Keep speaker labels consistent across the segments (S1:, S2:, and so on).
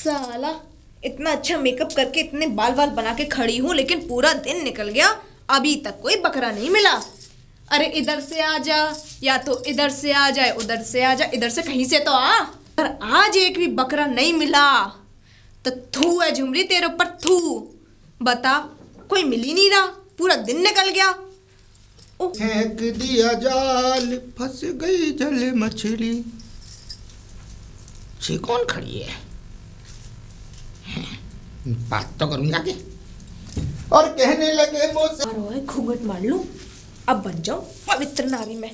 S1: साला इतना अच्छा मेकअप करके इतने बाल बाल बना के खड़ी हूँ, लेकिन पूरा दिन निकल गया, अभी तक कोई बकरा नहीं मिला। अरे इधर से आ जा, या तो इधर से आ जाए, उधर से आ जा, इधर से कहीं से तो आ। पर आज एक भी बकरा नहीं मिला तो थू है झुमरी तेरे ऊपर, थू। बता, कोई मिल ही नहीं रहा, पूरा दिन निकल गया।
S2: फेंक दिया जाल, फंस गई जल मछली। ये कौन खड़ी है? बात तो करूं जाके। और कहने लगे
S1: मुझसे घूंघट मार लूं, अब बन जाऊं पवित्र नारी में।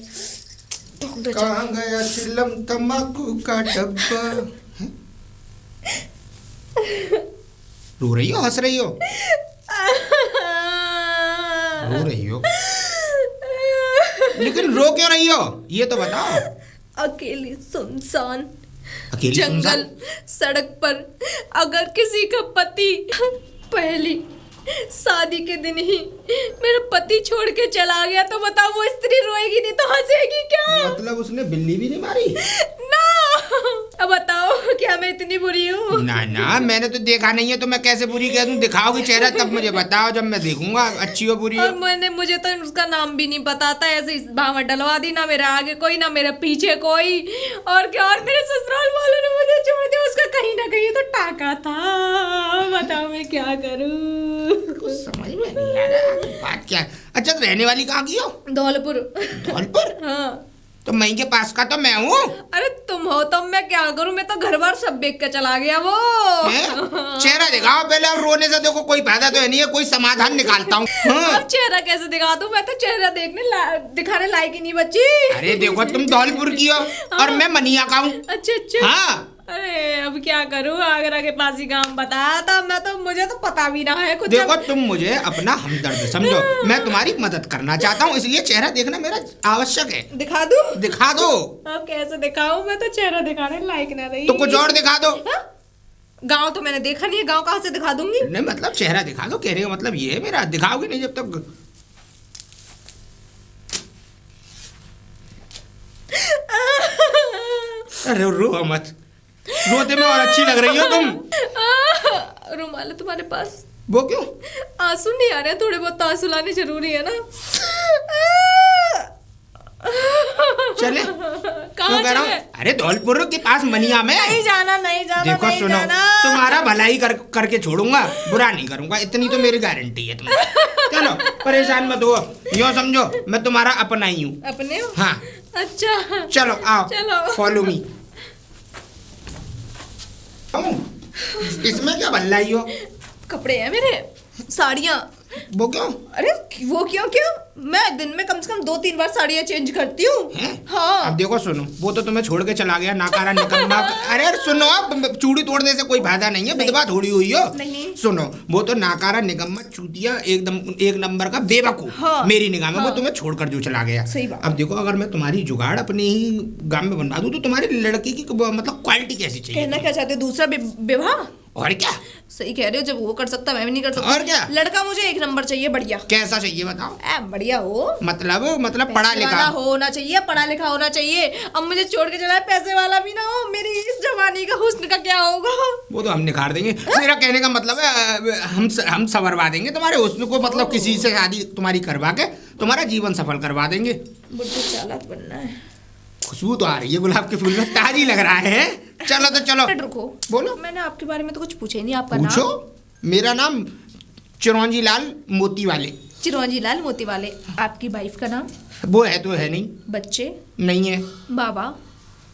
S2: कहाँ गया चिलम तम्बाकू का डब्बा? रो रही हो, हंस रही हो? रो रही हो, लेकिन रो क्यों रही हो ये तो बताओ।
S1: अकेली सुनसान
S2: अकेली
S1: जंगल सड़क पर, अगर किसी का पति पहली शादी के दिन ही मेरा पति छोड़ के चला गया तो बताओ वो स्त्री रोएगी नहीं तो हंसेगी क्या?
S2: मतलब उसने बिल्ली भी नहीं मारी
S1: ना? अब बताओ क्या मैं इतनी बुरी हूँ?
S2: ना ना, मैंने तो देखा नहीं है तो मैं कैसे बुरी कह दूं? दिखाओगे चेहरा तब मुझे बताओ, जब मैं देखूंगा अच्छी हो बुरी हो।
S1: और मुझे तो उसका नाम भी नहीं पता था, ऐसे भावट डलवा दी, ना मेरे आगे कोई ना मेरे पीछे कोई, और क्या। और मेरे ससुराल वालों ने मुझे छोड़ दिया, उसका कहीं ना कहीं तो टाका था। बताओ मैं क्या करूँ?
S2: कुछ समझ में नहीं आ रहा बात क्या है। अच्छा, तो रहने वाली कहाँ की हो?
S1: धौलपुर।
S2: धौलपुर?
S1: हाँ।
S2: तो मई के पास का तो मैं हूँ।
S1: अरे तुम हो तो मैं क्या करूं, मैं तो घर बार सब बेच के चला गया वो।
S2: चेहरा दिखाओ पहले, अब रोने से देखो कोई फायदा तो है नहीं है, कोई समाधान निकालता हूँ।
S1: अब चेहरा कैसे दिखा दूं? मैं तो चेहरा दिखाने लायक ही नहीं बची।
S2: अरे देखो, तुम धौलपुर की हो और मैं मनिया का हूँ।
S1: अच्छा अच्छा।
S2: हाँ।
S1: अरे अब क्या करूं, आगरा के पास ही काम बताया था, मैं तो मुझे तो पता भी ना है कुछ।
S2: देखो तुम मुझे अपना हमदर्द समझो, मैं तुम्हारी मदद करना चाहता हूँ, इसलिए चेहरा देखना मेरा आवश्यक है।
S1: दिखा दूं?
S2: दिखा दो।
S1: अब कैसे दिखाऊं, मैं तो चेहरा दिखाने लायक ना रही।
S2: तो कुछ और दिखा दो।
S1: गाँव तो मैंने देखा नहीं है, गाँव कहाँ से दिखा दूंगी?
S2: नहीं मतलब चेहरा दिखा दो, कहने का मतलब ये है मेरा। दिखाओगे नहीं जब तक। अरे रो मत, रोते में और अच्छी लग रही हो तुम।
S1: रुमाल है तुम्हारे पास?
S2: वो क्यों?
S1: आंसू नहीं आ रहे, थोड़े बहुत आंसू लाने जरूरी है ना।
S2: चले?
S1: कहाँ
S2: कह रहा हूँ, अरे धौलपुर के पास मनिया में।
S1: नहीं जाना, नहीं जाना।
S2: देखो
S1: नहीं
S2: सुनो,
S1: जाना।
S2: तुम्हारा भलाई करके छोड़ूंगा, बुरा नहीं करूंगा, इतनी तो मेरी गारंटी है तुम्हें। चलो परेशान मत हो, यूँ समझो मैं तुम्हारा अपना ही हूँ।
S1: अपने हो?
S2: हाँ।
S1: अच्छा
S2: चलो आओ,
S1: चलो
S2: फॉलो मी। इसमें क्या भलाई हो?
S1: कपड़े हैं मेरे, साड़ियाँ।
S2: वो क्यों?
S1: अरे वो क्यों मैं दिन में कम से कम 2-3 बार साड़ियाँ चेंज करती हूँ। हाँ।
S2: अब देखो सुनो, वो तो तुम्हें छोड़ के चला गया, नाकारा निकम्मा। अरे सुनो, अब चूड़ी तोड़ने से कोई फायदा नहीं है, विधवा थोड़ी हुई हो।
S1: नहीं।
S2: सुनो, वो तो नाकारा निकम्मा चूतिया एकदम एक नंबर का बेवकूफ।
S1: हाँ।
S2: मेरी निगाह में वो तुम्हें छोड़कर जो चला गया।
S1: सही बात।
S2: अब देखो, अगर मैं तुम्हारी जुगाड़ अपने ही गांव में बनवा दूं तो तुम्हारी लड़की की मतलब क्वालिटी कैसी चाहिए?
S1: कहना क्या चाहते हो, दूसरा विवाह?
S2: और क्या?
S1: सही कह रहे हो, जब वो कर सकता मैं भी नहीं कर सकता।
S2: और क्या?
S1: लड़का मुझे एक नंबर चाहिए, बढ़िया।
S2: कैसा चाहिए बताओ?
S1: बढ़िया हो,
S2: मतलब पढ़ा लिखा
S1: होना चाहिए, पढ़ा लिखा होना चाहिए। अब मुझे छोड़ के चला है, पैसे वाला भी ना हो। मेरी इस जवानी का हुस्न का क्या होगा?
S2: वो तो हम निखार देंगे। मेरा कहने का मतलब है हम संवरवा देंगे तुम्हारे हुस्न को, मतलब किसी से शादी तुम्हारी करवा के तुम्हारा जीवन सफल करवा देंगे।
S1: बुढ़े चालाक बनना है।
S2: खुशबू तो आ रही है गुलाब के फूल में, ताजी लग रहा है। चलो तो चलो।
S1: रुको,
S2: बोलो।
S1: मैंने आपके बारे में तो कुछ पूछा ही नहीं। आपका
S2: पूछो।
S1: नाम?
S2: मेरा नाम चिरौंजी लाल मोती वाले।
S1: चिरौंजी लाल मोती वाले। आपकी वाइफ का नाम?
S2: वो है तो है नहीं।
S1: बच्चे?
S2: नहीं है।
S1: बाबा?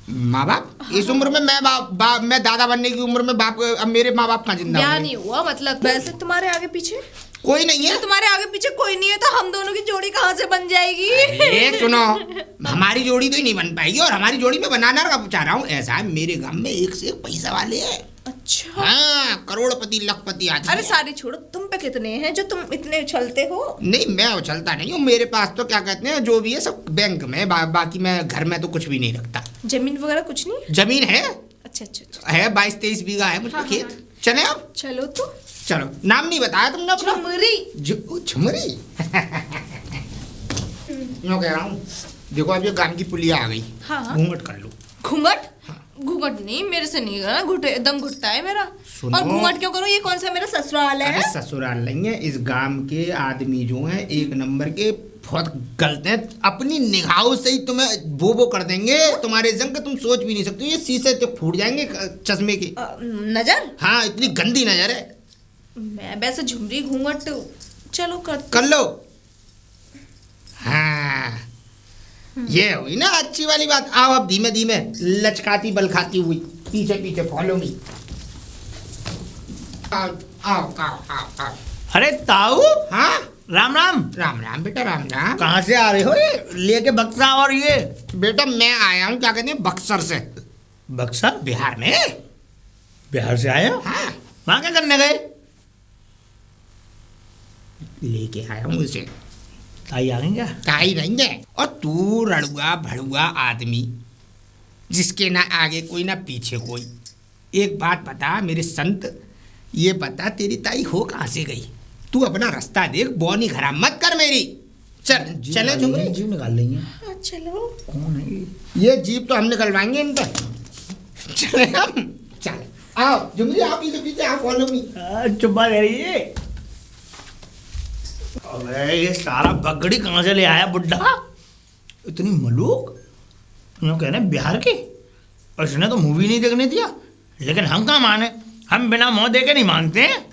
S2: माँ बाप? इस उम्र में मैं दादा बनने की उम्र में बाप, अब मेरे माँ बाप कहाँ जिंदा
S1: ब्याह नहीं हुआ मतलब? वैसे तुम्हारे आगे पीछे
S2: कोई नहीं है।
S1: तुम्हारे आगे पीछे कोई नहीं है तो हम दोनों की जोड़ी कहाँ से बन जाएगी?
S2: सुनो, हमारी जोड़ी तो ही नहीं बन पाएगी, और हमारी जोड़ी में बनाना का चाह रहा हूँ। ऐसा है, मेरे गांव में एक से एक पैसा वाले हैं।
S1: अच्छा।
S2: हाँ, करोड़पति लखपति आदमी।
S1: अरे सारी छोड़ो, तुम पे कितने हैं जो तुम इतने उछलते हो?
S2: नहीं, मैं उछलता नहीं हूँ, मेरे पास तो क्या कहते हैं जो भी है सब बैंक में। बाकी मैं घर में तो कुछ भी नहीं रखता।
S1: जमीन वगैरह कुछ नहीं?
S2: जमीन है।
S1: अच्छा अच्छा अच्छा।
S2: है 22-23 बीघा है मुझे।
S1: हाँ,
S2: खेत।
S1: हाँ।
S2: चले अब?
S1: चलो तो।
S2: चलो। नाम नहीं बताया तुमने अपना?
S1: झुमरी।
S2: झुमरी। यूँ कह रहा हूँ, देखो अब ये गान की पुलिया आ गई।
S1: हाँ।
S2: घूंघट कर लो।
S1: घूंघट?
S2: हाँ।
S1: घूंघट नहीं, मेरे से नहीं करा, घुटे दम घुटता है मेरा।
S2: सुनो।
S1: और घूंघट क्यों करूं? ये कौन सा मेरा ससुराल है?
S2: अरे ससुराल नहीं है, इस गांव के आदमी जो हैं एक नंबर के बहुत गलत हैं। अपनी निगाहों से ही तुम्हें वो कर देंगे तुम्हारे जंग का, तुम सोच भी नहीं सकते। ये शीशे तो फूट जाएंगे चश्मे के।
S1: नजर?
S2: हाँ, इतनी गंदी नजर है।
S1: मैं वैसे झुमरी घूंघट चलो
S2: कर लो। हाँ, ये हुई ना अच्छी वाली बात। आओ अब धीमे धीमे लचकाती बल खाती हुई पीछे पीछे फॉलो मी। आओ आओ आओ आओ आओ।
S3: अरे ताऊ,
S2: हाँ,
S3: राम राम।
S2: राम राम बेटा, राम राम।
S3: कहाँ से आ रहे हो ये लेके बक्सा? और ये
S2: बेटा मैं आया हूँ, क्या कहते हैं, बक्सर से,
S3: बक्सर?
S2: बिहार में।
S3: बिहार से आए हो?
S2: हाँ,
S3: वहाँ क्या करने गए?
S2: लेके आया हूँ उसे।
S3: ताई आ गई क्या?
S2: काई नहीं है। और तू रड़ुआ भड़ुआ आदमी, जिसके ना आगे कोई ना पीछे कोई। एक बात बता मेरे संत, ये बता तेरी ताई हो कहाँ से गई? तू अपना रास्ता देख, बौनी खराब मत कर मेरी। चल चले झुमरी।
S3: जीव निकाल लेंगे।
S1: हाँ, चलो।
S3: कौन है ये?
S2: ये जीप तो हम निकलवाएंगे इन पर। चले हम, चल आओ झुमरी, आप पीछे पीछे आओ, फॉलो मी।
S3: चुप्पा दे रही है। अबे ये सारा बगड़ी कहाँ से ले आया बुड्ढा? इतनी मलूक। यूँ कह रहे हैं बिहार की, और इसने तो मूवी नहीं देखने दिया। लेकिन हम कहाँ माने, हम बिना मुँह देखे नहीं मानते हैं।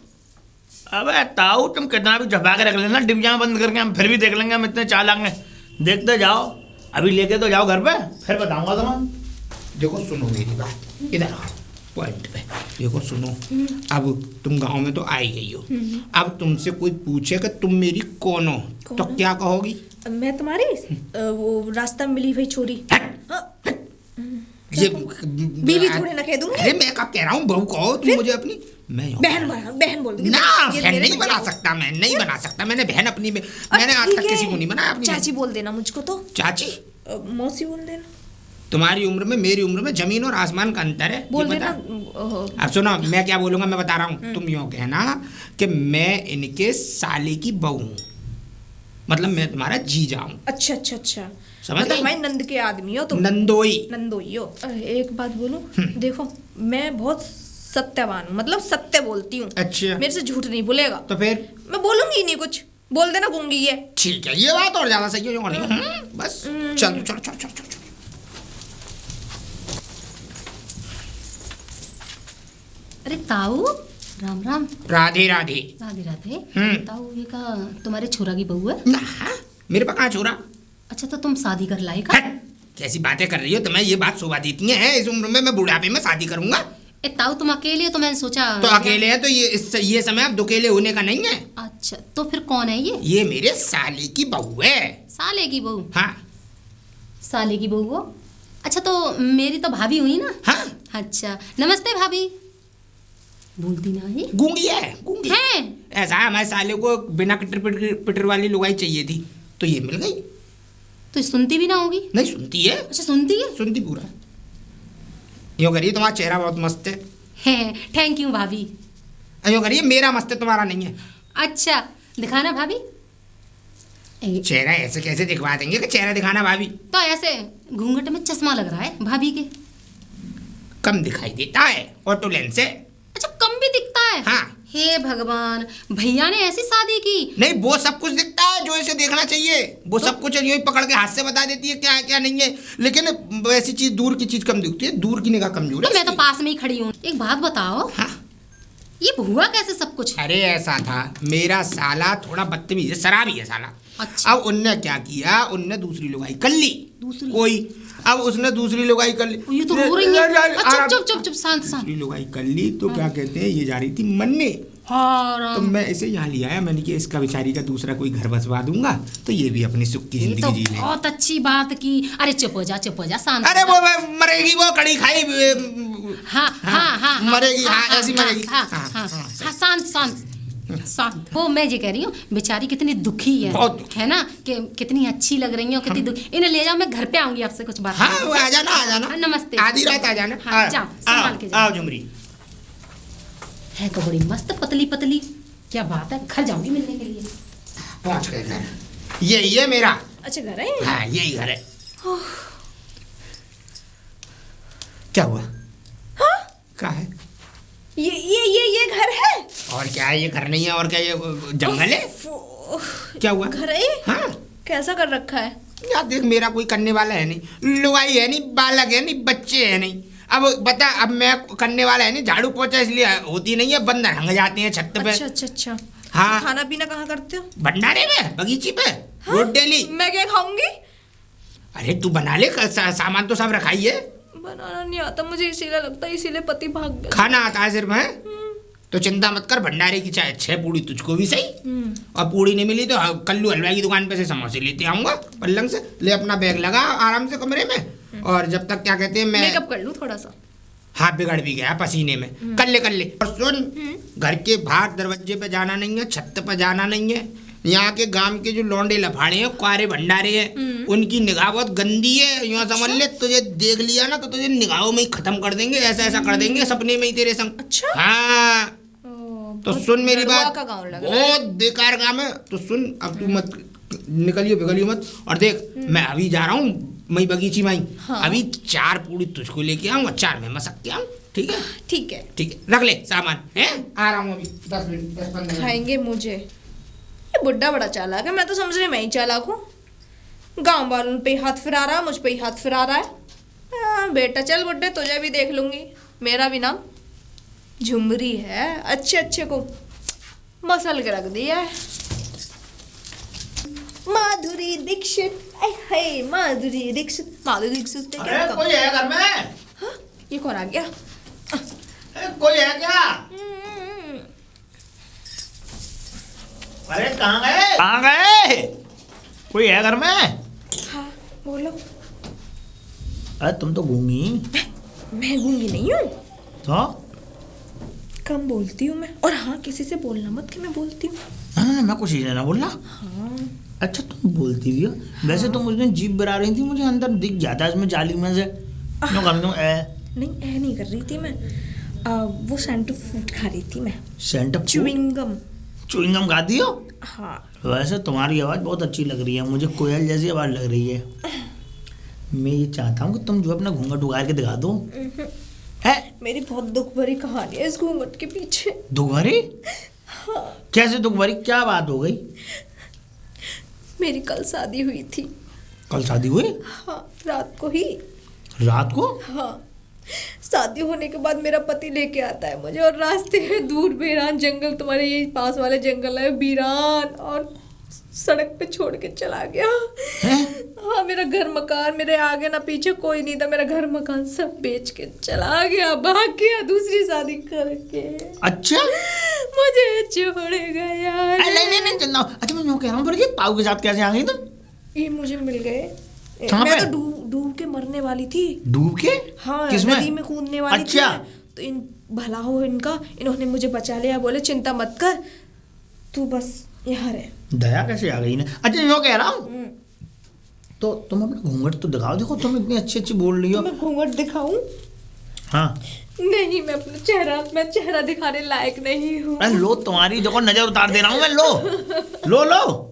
S3: अबे ताऊ, तुम कितना भी छपा के रख लेना, डिबिया बंद करके हम फिर भी देख लेंगे। हम इतने चालाक हैं, देखते जाओ। अभी लेके तो जाओ घर पे, फिर बताऊंगा तुम्हें।
S2: देखो सुनो मेरी बात, इधर आओ पॉइंट पे। देखो सुनो, अब तुम गांव में तो आ ही गई हो। अब तुमसे कोई पूछे कि तुम मेरी कौन हो, तो क्या कहोगी?
S1: मैं तुम्हारी वो रास्ता में मिली हुई छोरी।
S2: ये
S1: बीवी थोड़ी ना कह दूंगी।
S2: अरे मैं कब कह रहा हूँ, बहू कहो तुम मुझे अपनी। मैं
S1: बहन बोल दूंगी।
S2: ना,
S1: ये
S2: बहन
S1: मेरे
S2: नहीं बना सकता, मैं नहीं बना सकता। मैंने बहन अपनी में, मैंने आज
S1: ठीक
S2: तक
S1: है।
S2: किसी को नहीं बनाया अपनी
S1: चाची
S2: बहन।
S1: बोल देना मुझको तो।
S2: चाची?
S1: मौसी बोल देना।
S2: तुम्हारी उम्र में मेरी उम्र में जमीन और आसमान का अंतर है,
S1: बोल
S2: ये
S1: देना।
S2: पता? अब सुनो, मैं क्या बोलूंगा मैं बता रहा हूँ। तुम यूँ कहना कि मैं इनके साले की बहू हूँ, मतलब मैं तुम्हारा जीजा हूँ।
S1: अच्छा अच्छा अच्छा,
S2: समझ
S1: मतलब
S2: गई?
S1: हमारी नंद के आदमी हो तुम।
S2: नंदोई।
S1: नंदोई हो। एक बात बोलूं, देखो मैं बहुत सत्यवान हूँ, मतलब सत्य बोलती हूँ।
S2: अच्छा,
S1: मेरे से झूठ नहीं बोलेगा।
S2: तो फिर
S1: मैं बोलूंगी नहीं कुछ, बोल देना गूंगी ये।
S2: ठीक है, ये बात और ज्यादा सही है। बस चल चल चल चल चल।
S4: अरे ताऊ, राम राम।
S2: राधे राधे।
S4: राधे राधे।
S2: हम्म।
S4: ताऊ, ये का तुम्हारे छोरा की बहू है?
S2: ना, मेरे पास कहाँ छोरा?
S4: अच्छा, तो तुम शादी कर लाई का?
S2: हट, कैसी बातें कर रही हो तुम्हें? ये बात शोभा देती है? इस उम्र में मैं बुढ़ापे में शादी करूंगा?
S4: ए ताऊ, तुम अकेले हो तो मैंने सोचा।
S2: तो अकेले है तो ये समय अब दुकेले होने का नहीं है।
S4: अच्छा, तो फिर कौन है ये?
S2: ये मेरे साले की बहू है।
S4: साले की बहू?
S2: हाँ
S4: साले की बहू हो? अच्छा, तो मेरी तो भाभी हुई ना?
S2: हाँ,
S4: अच्छा, नमस्ते भाभी। बोलती ना है?
S2: गूंगी है, गूंगी
S4: है?
S2: ऐसा है, हमारे साले को बिना कटर पिटर वाली लुगाई चाहिए थी, तो ये मिल गई।
S4: तो सुनती भी ना होगी?
S2: नहीं सुनती है।
S4: अच्छा, सुनती है?
S2: सुनती पूरा। यूँ करिए, तुम्हारा चेहरा बहुत मस्त है।
S4: थैंक यू भाभी।
S2: यूँ करिए, मेरा मस्त है, तुम्हारा नहीं है।
S4: अच्छा, दिखाना भाभी।
S2: चेहरा ऐसे कैसे दिखवा देंगे कि चेहरा दिखाना भाभी?
S4: तो ऐसे घूंघट में चश्मा लग रहा है भाभी के।
S2: कम दिखाई देता है, ऑटो लेंस से।
S4: अच्छा, कम भी दिखता है?
S2: हाँ।
S4: हे भगवान, भैया ने ऐसी शादी की?
S2: नहीं, वो सब कुछ दिखता है जो इसे देखना चाहिए। वो सब कुछ यूं ही पकड़ के हाथ से बता देती है क्या है क्या नहीं है। लेकिन वैसी चीज, दूर की चीज कम दिखती है, दूर की निगाह कमजोर है।
S4: तो मैं तो पास में ही खड़ी हूँ। एक बात बताओ,
S2: हाँ।
S4: ये हुआ कैसे सब कुछ?
S2: अरे ऐसा था, मेरा साला थोड़ा बदतमीज है, शराबी है साला।
S4: अच्छा।
S2: अब उनने क्या किया, उनने दूसरी लुगाई कर ली।
S4: दूसरी?
S2: कोई, अब उसने दूसरी लुगाई कर ली।
S4: ये तो रो रही है। अच्छा,
S2: आराम-
S4: चुप चुप चुप, शांत शांत।
S2: दूसरी लुगाई कर ली तो क्या कहते हैं, ये जा रही थी मन्ने।
S4: हाँ,
S2: तो
S4: राम।
S2: मैं इसे यहाँ ले आया, मैंने कि इसका बेचारी का दूसरा कोई घर बसवा दूंगा तो ये भी अपनी सुख की
S4: ये तो
S2: जिंदगी जी ले।
S4: बहुत अच्छी बात की। अरे चुप हो जा, शांत।
S2: अरे वो मरेगी, वो कड़ी खाई।
S4: हाँ हाँ हाँ,
S2: मरेगी, हाँ, ऐसी मरेगी।
S4: हाँ
S2: हाँ,
S4: हाँ
S2: हाँ,
S4: हाँ, शांत शांत शांत। वो मैं ये कह रही हूँ, बेचारी कितनी दुखी है,
S2: बहुत दुखी।
S4: है ना? कि कितनी अच्छी लग रही है, कितनी दुखी। इन्हें ले जाओ, मैं घर पे आऊंगी आपसे कुछ बात।
S2: हाँ, वो आ जाना, आ जाना।
S4: हाँ, नमस्ते।
S2: आधी रात आ जाना।
S4: हाँ, जाओ, संभाल के जाओ।
S3: आओ झुमरी।
S4: है तो बड़ी मस्त, पतली पतली। क्या बात है, घर जाऊंगी मिलने के लिए।
S2: पहुंच गए घर। यही है मेरा।
S1: अच्छा, घर है?
S2: हाँ, यही घर है। क्या हुआ? और क्या है, ये घर नहीं है और क्या ये जंगल है? क्या हुआ?
S1: घर है?
S2: हाँ
S1: कैसा कर रखा है?
S2: यार देख, मेरा कोई करने वाला है नहीं, लुगाई है नहीं, बालक है नहीं, बच्चे है नहीं। अब बता, अब मैं करने वाला है नहीं, झाड़ू पोछा इसलिए होती नहीं है, बंदर हंग जाते हैं छत पे।
S1: अच्छा अच्छा अच्छा।
S2: हाँ।
S1: तो खाना पीना कहाँ करते हो?
S2: भंडारे में, बगीचे पे।
S1: हाँ?
S2: रोज डेली।
S1: मैं क्या खाऊंगी?
S2: अरे तू बना ले, सामान तो सब रखाई है।
S1: बनाना नहीं आता मुझे, इसीलिए लगता है, इसीलिए पति भाग गया।
S2: खाना आता है सिर्फ, है तो चिंता मत कर, भंडारे की चाहे 6 पूड़ी तुझको भी सही। और पूड़ी नहीं मिली तो कल्लू हलवाई की दुकान पे से समोसे लेते आऊंगा पल्लंग से। ले अपना बैग लगा आराम से कमरे में, और जब तक क्या कहते हैं मैं
S1: मेकअप कर लूं थोड़ा सा।
S2: हाथ बिगड़ भी गया पसीने में। कर ले। और सुन, घर के बाहर दरवाजे पे जाना नहीं है, छत पे जाना नहीं है। यहाँ के गांव के जो लौंडे लफाड़े हैं, कुआरे भंडारे हैं, उनकी निगाह बहुत गंदी है। यूँ समझ ले, तुझे देख लिया ना तो तुझे निगाहों में ही खत्म कर देंगे, ऐसा ऐसा कर देंगे सपने में ही तेरे संग।
S1: अच्छा?
S2: हाँ तो सुन मेरी
S1: गढ़वा
S2: बात,
S1: का गाँव लग रहा है।
S2: बहुत बेकार काम है। तो सुन, अब तू मत निकलियो बिगलियो मत। और देख, मैं अभी जा रहा हूँ मई बगीची में।
S1: हाँ।
S2: अभी 4 पूड़ी तुझको लेके आऊँगा, 4 मैं मसक के आऊँ। ठीक है?
S1: ठीक है।
S2: ठीक है, रख ले सामान, है आ रहा हूँ अभी 10 मिनट 10-15 मिनट।
S1: खाएंगे मुझे। ये बुड्ढा बड़ा चालाक है, मैं तो समझ रही मैं ही चालाक हूँ। गाँव वालों पे हाथ फिरा रहा है, मुझ पे ही हाथ फिरा रहा है। बेटा चल बुड्ढे, तुझे भी देख लूंगी। मेरा भी नाम झुमरी है, अच्छे अच्छे को मसल के रख दिया है। माधुरी दीक्षित, हाय माधुरी दीक्षित। माधुरी दीक्षित पे क्या
S3: अरे कोई है घर में?
S1: हाँ? ये कौन आ गया?
S3: कोई है क्या? अरे कहाँ गए? कहाँ गए? कोई है घर में?
S1: हाँ बोलो।
S3: अरे तुम तो गूंगी।
S1: मैं गूंगी नहीं हूँ,
S3: तो
S1: कम बोलती हूँ मैं। और हाँ, किसी से बोलना मत कि मैं बोलती हूँ।
S3: ना मैं कुछ ही ना बोला।
S1: हाँ।
S3: अच्छा तुम बोलती भी हो। वैसे तुम उस दिन जीभ बरा रही थी, मुझे अंदर दिख गया था इसमें जाली में से। क्यों कर दूं
S1: नहीं नहीं कर रही थी मैं। वो सेंटर फूड खा रही थी मैं।
S3: Centre
S1: chewing gum.
S3: च्युइंगम खाती हो?
S1: हाँ।
S3: वैसे तुम्हारी आवाज़ बहुत अच्छी लग रही है मुझे, कोयल जैसी आवाज़ लग रही है। मैं ये चाहता हूँ कि तुम जो अपना घूंघट उगाड़ के दिखा दो। है?
S1: मेरी बहुत दुख भरी कहानी है इस घूंघट के पीछे।
S3: दुख भरी?
S1: हाँ।
S3: कैसे दुख भरी, क्या बात हो गई?
S1: मेरी कल शादी हुई थी।
S3: कल शादी हुई?
S1: हाँ, रात को ही।
S3: रात को?
S1: हाँ। शादी होने के बाद मेरा पति लेके आता है मुझे, और रास्ते में दूर वीरान जंगल, तुम्हारे ये पास वाले जंगल है वीरान, और सड़क पे छोड़ के चला गया। हाँ, मेरा घर मकान, मेरे आगे ना पीछे कोई नहीं था, मेरा घर मकान सब बेच के चला गया, भाग गया दूसरी शादी करके।
S3: अच्छा,
S1: मुझे छोड़ गया।
S3: नहीं चलना। अच्छा मैं कह रहा हूँ, पर ये पाऊ के साथ कैसे आ गई तुम?
S1: ये मुझे मिल गए।
S3: कहाँ
S1: मैं
S3: पे?
S1: तो डूब के मरने वाली थी।
S3: डूब के?
S1: हाँ,
S3: किसमें?
S1: नदी में कूदने वाली
S3: अच्छा।
S1: थी। तो इन भला हो इनका, इन्होंने मुझे बचा लिया, बोले चिंता मत कर, तू बस यहाँ रह।
S3: दया कैसे आ गई ना। अच्छा मैं कह रहा हूँ, तो तुम अपना घूंघट तो दिखाओ। देखो तुम इतनी अच्छी अच्छी बोल रही हो।
S1: मैं घूंघट दिखाऊं?
S3: हाँ।
S1: नहीं, मैं चेहरा दिखाने लायक नहीं हूँ।
S3: अरे लो, तुम्हारी देखो नजर उतार दे रहा हूँ मैं। लो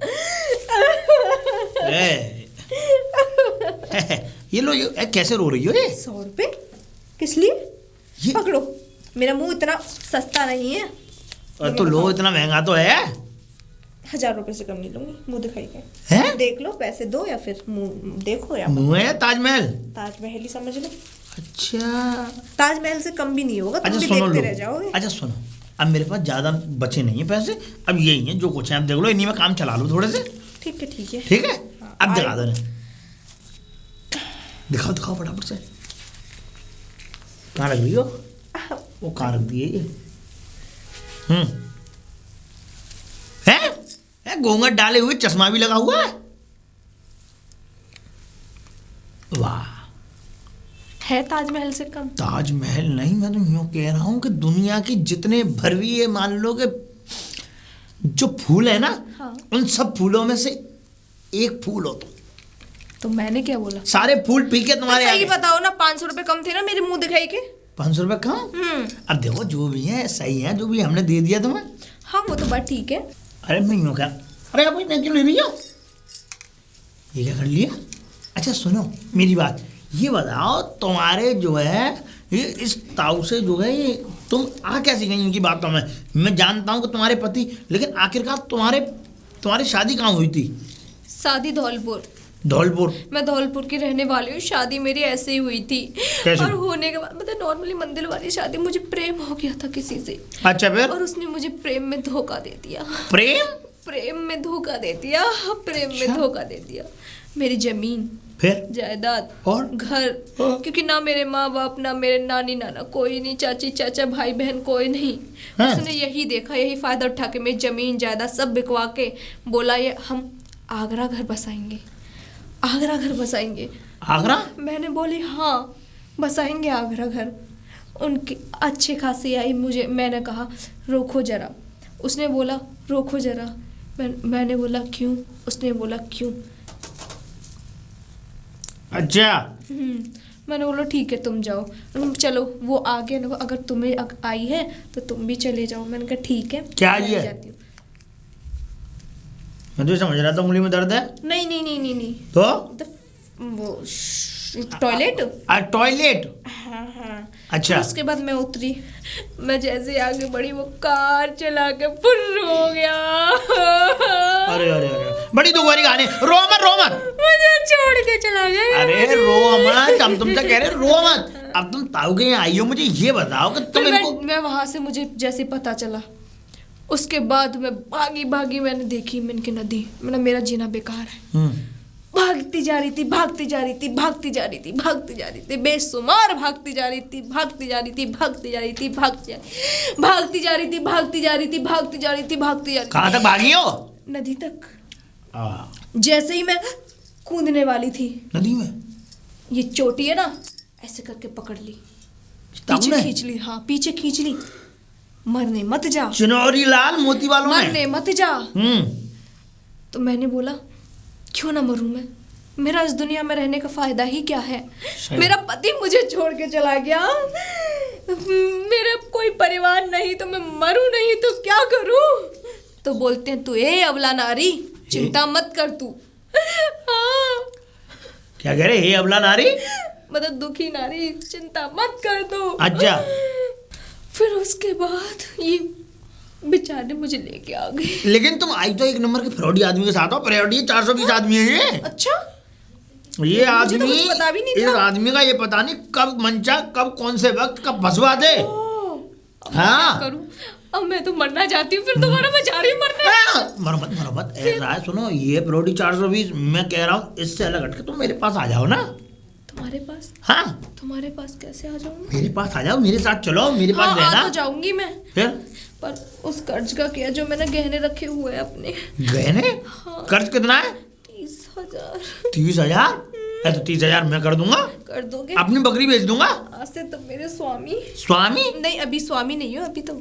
S3: ये लो, ये कैसे रो रही हो? ये
S1: 100 रुपए किस लिए?
S3: ये
S1: पकड़ो, मेरा मुंह इतना सस्ता नहीं है।
S3: तो लो, इतना महंगा तो है।
S1: 1000 रुपए से कम नहीं लूंगी, मुंह दिखाई के।
S3: हैं?
S1: देख लो, पैसे दो या फिर मुंह देखो, या
S3: मुंह है ताजमहल।
S1: ताजमहल ही समझ लो।
S3: अच्छा
S1: ताजमहल से कम भी नहीं होगा, तुम
S3: अच्छा
S1: भी
S3: सुनो
S1: देखते
S3: लो।
S1: रह जाओगे।
S3: अच्छा सुनो, अब मेरे पास ज़्यादा बचे नहीं है पैसे, अब यही है जो कुछ है, अब देख लो, इन्हीं में काम चला लो थोड़े से।
S1: ठीक है ठीक है।
S3: ठीक है,
S1: हाँ,
S3: अब दिखा दो ना। दिखाओ फटाफट से। कहाँ रख रही हो? वो कहाँ रख दी है ये? है घूंघट डाले हुए, चश्मा भी लगा हुआ है। वाह,
S1: है ताजमहल से कम?
S3: ताजमहल नहीं, मैं तो यूँ कह रहा हूँ कि दुनिया की जितने भर भी ये मान लो कि जो फूल है ना,
S1: हाँ।
S3: उन सब फूलों में से एक फूल हो तुम।
S1: तो मैंने क्या बोला?
S3: सारे फूल पी के तुम्हारे
S1: सही
S3: आगे।
S1: बताओ ना, 500 रुपए कम थे ना मेरे मुंह दिखाई के?
S3: 500 रुपये कम? अब देखो जो भी है सही है, जो भी हमने दे दिया तुम्हें।
S1: हाँ, वो तो बात ठीक है।
S3: अरे मैं यूँ क्या, अरे आप इतने क्यों ले रही हो? ये क्या कर लिया? अच्छा सुनो मेरी बात, ये बताओ तुम्हारे जो है ये इस ताऊ से जो है ये तुम आ कैसी गई इनकी बातों में? मैं जानता हूँ कि तुम्हारे पति, लेकिन आखिरकार तुम्हारी शादी कहाँ हुई थी?
S1: शादी धौलपुर।
S3: धौलपुर?
S1: मैं धौलपुर की रहने वाली हूँ। शादी मेरी ऐसे ही हुई थी।
S3: कैसे?
S1: और होने के बाद मतलब नॉर्मली मंदिर वाली शादी, मुझे प्रेम हो गया था किसी से।
S3: अच्छा, फिर?
S1: और उसने मुझे प्रेम में धोखा दे दिया। प्रेम में धोखा दे दिया। प्रेम में धोखा दे दिया। मेरी जमीन,
S3: फिर
S1: जायदाद
S3: और
S1: घर, क्योंकि ना मेरे माँ बाप, ना मेरे नानी नाना, कोई नहीं, चाची चाचा भाई बहन कोई नहीं।
S3: हाँ।
S1: उसने यही देखा, यही फायदा उठा के मेरी जमीन जायदाद सब बिकवा के बोला ये हम आगरा घर बसाएंगे, आगरा घर बसाएंगे।
S3: आगरा?
S1: मैंने बोली हाँ बसाएंगे आगरा घर। उनकी अच्छी खासी आई, मैंने कहा रोको जरा। उसने बोला रोको जरा। मैंने बोला क्यों? उसने बोला क्यों?
S3: अच्छा।
S1: मैंने बोला ठीक है तुम जाओ। चलो वो आगे ना, अगर तुम्हें आई है तो तुम भी चले जाओ। मैंने कहा ठीक है।
S3: क्या
S1: मैं
S3: ये?
S1: जाती हूँ।
S3: मैं तो समझ रहा था उंगली में दर्द है।
S1: नहीं नहीं नहीं नहीं नहीं,
S3: तो
S1: वो टॉयलेट।
S3: टॉयलेट?
S1: हाँ हाँ।
S3: अच्छा।
S1: उसके बाद मैं उतरी। मैं जैसे आगे बढ़ी, वो कार चला के फुर्र हो गया।
S3: अरे अरे अरे, बड़ी दुख भरी कहानी। रो मत।
S1: मुझे छोड़ के चला गया।
S3: अरे रो मत, हम तुमसे कह रहे रो मत। अब तुम ताऊ के यहाँ आई हो, मुझे ये बताओ कि तुम
S1: फिर
S3: इनको।
S1: मैं वहां से, मुझे जैसे पता चला, उसके बाद मैं भागी, मैंने देखी मैंने की नदी, मैंने मेरा जीना बेकार है। भागती जा रही थी, बेशुमार भागती जा रही थी।
S3: कहाँ तक भागी हो?
S1: नदी तक। जैसे ही मैं कूदने वाली थी
S3: नदी में,
S1: ये चोटी है ना, ऐसे करके पकड़ ली,
S3: ताऊ ने?
S1: पीछे खींच ली। मरने मत जा,
S3: चिनौरी लाल मोती वालों ने।
S1: मरने मत जा। तो मैंने बोला क्यों ना मरूं मैं, मेरा इस दुनिया में रहने का फायदा ही क्या है। मेरा पति मुझे छोड़ के चला गया, मेरा कोई परिवार नहीं, तो मैं मरूं नहीं तो क्या करूं। तो बोलते हैं तू अबला नारी, चिंता मत कर तू। हाँ।
S3: क्या कह रहे? हे अबला नारी,
S1: मतलब दुखी नारी, चिंता मत कर तू।
S3: अच्छा।
S1: फिर उसके बाद ये बेचारे मुझे लेके आ गए।
S3: लेकिन तुम आई तो एक नंबर के फ्रॉडी आदमी के साथ हो। फ्रॉडी 420 आदमी है ये।
S1: अच्छा,
S3: ये आदमी,
S1: तो कुछ पता भी नहीं
S3: इस
S1: था।
S3: आदमी का ये पता नहीं कब मंचा, कब कौन से वक्त कब फंसवा दे। हाँ।
S1: करूं अब, मैं तो मरना चाहती हूँ, फिर दोबारा मैं जा रही हूँ मरने।
S3: मरो मत। ऐसा है, सुनो, ये फ्रॉडी 420, मैं कह रहा हूँ इससे अलग हटके तुम मेरे पास आ जाओ ना।
S1: तुम्हारे पास?
S3: हाँ,
S1: तुम्हारे पास कैसे आ जाऊँ?
S3: मेरे पास आ जाओ, मेरे साथ चलो, मेरे पास रहना।
S1: तो जाऊंगी मैं,
S3: फिर
S1: पर उस कर्ज का क्या जो मैंने गहने रखे हुए हैं अपने।
S3: गहने?
S1: हाँ।
S3: कर्ज कितना है?
S1: 30,000।
S3: 30,000? तो 30,000 मैं कर दूंगा।
S1: कर दोगे?
S3: अपनी बकरी बेच दूंगा।
S1: आज से तो मेरे स्वामी।
S3: स्वामी?
S1: नहीं, अभी स्वामी नहीं हो, अभी तो।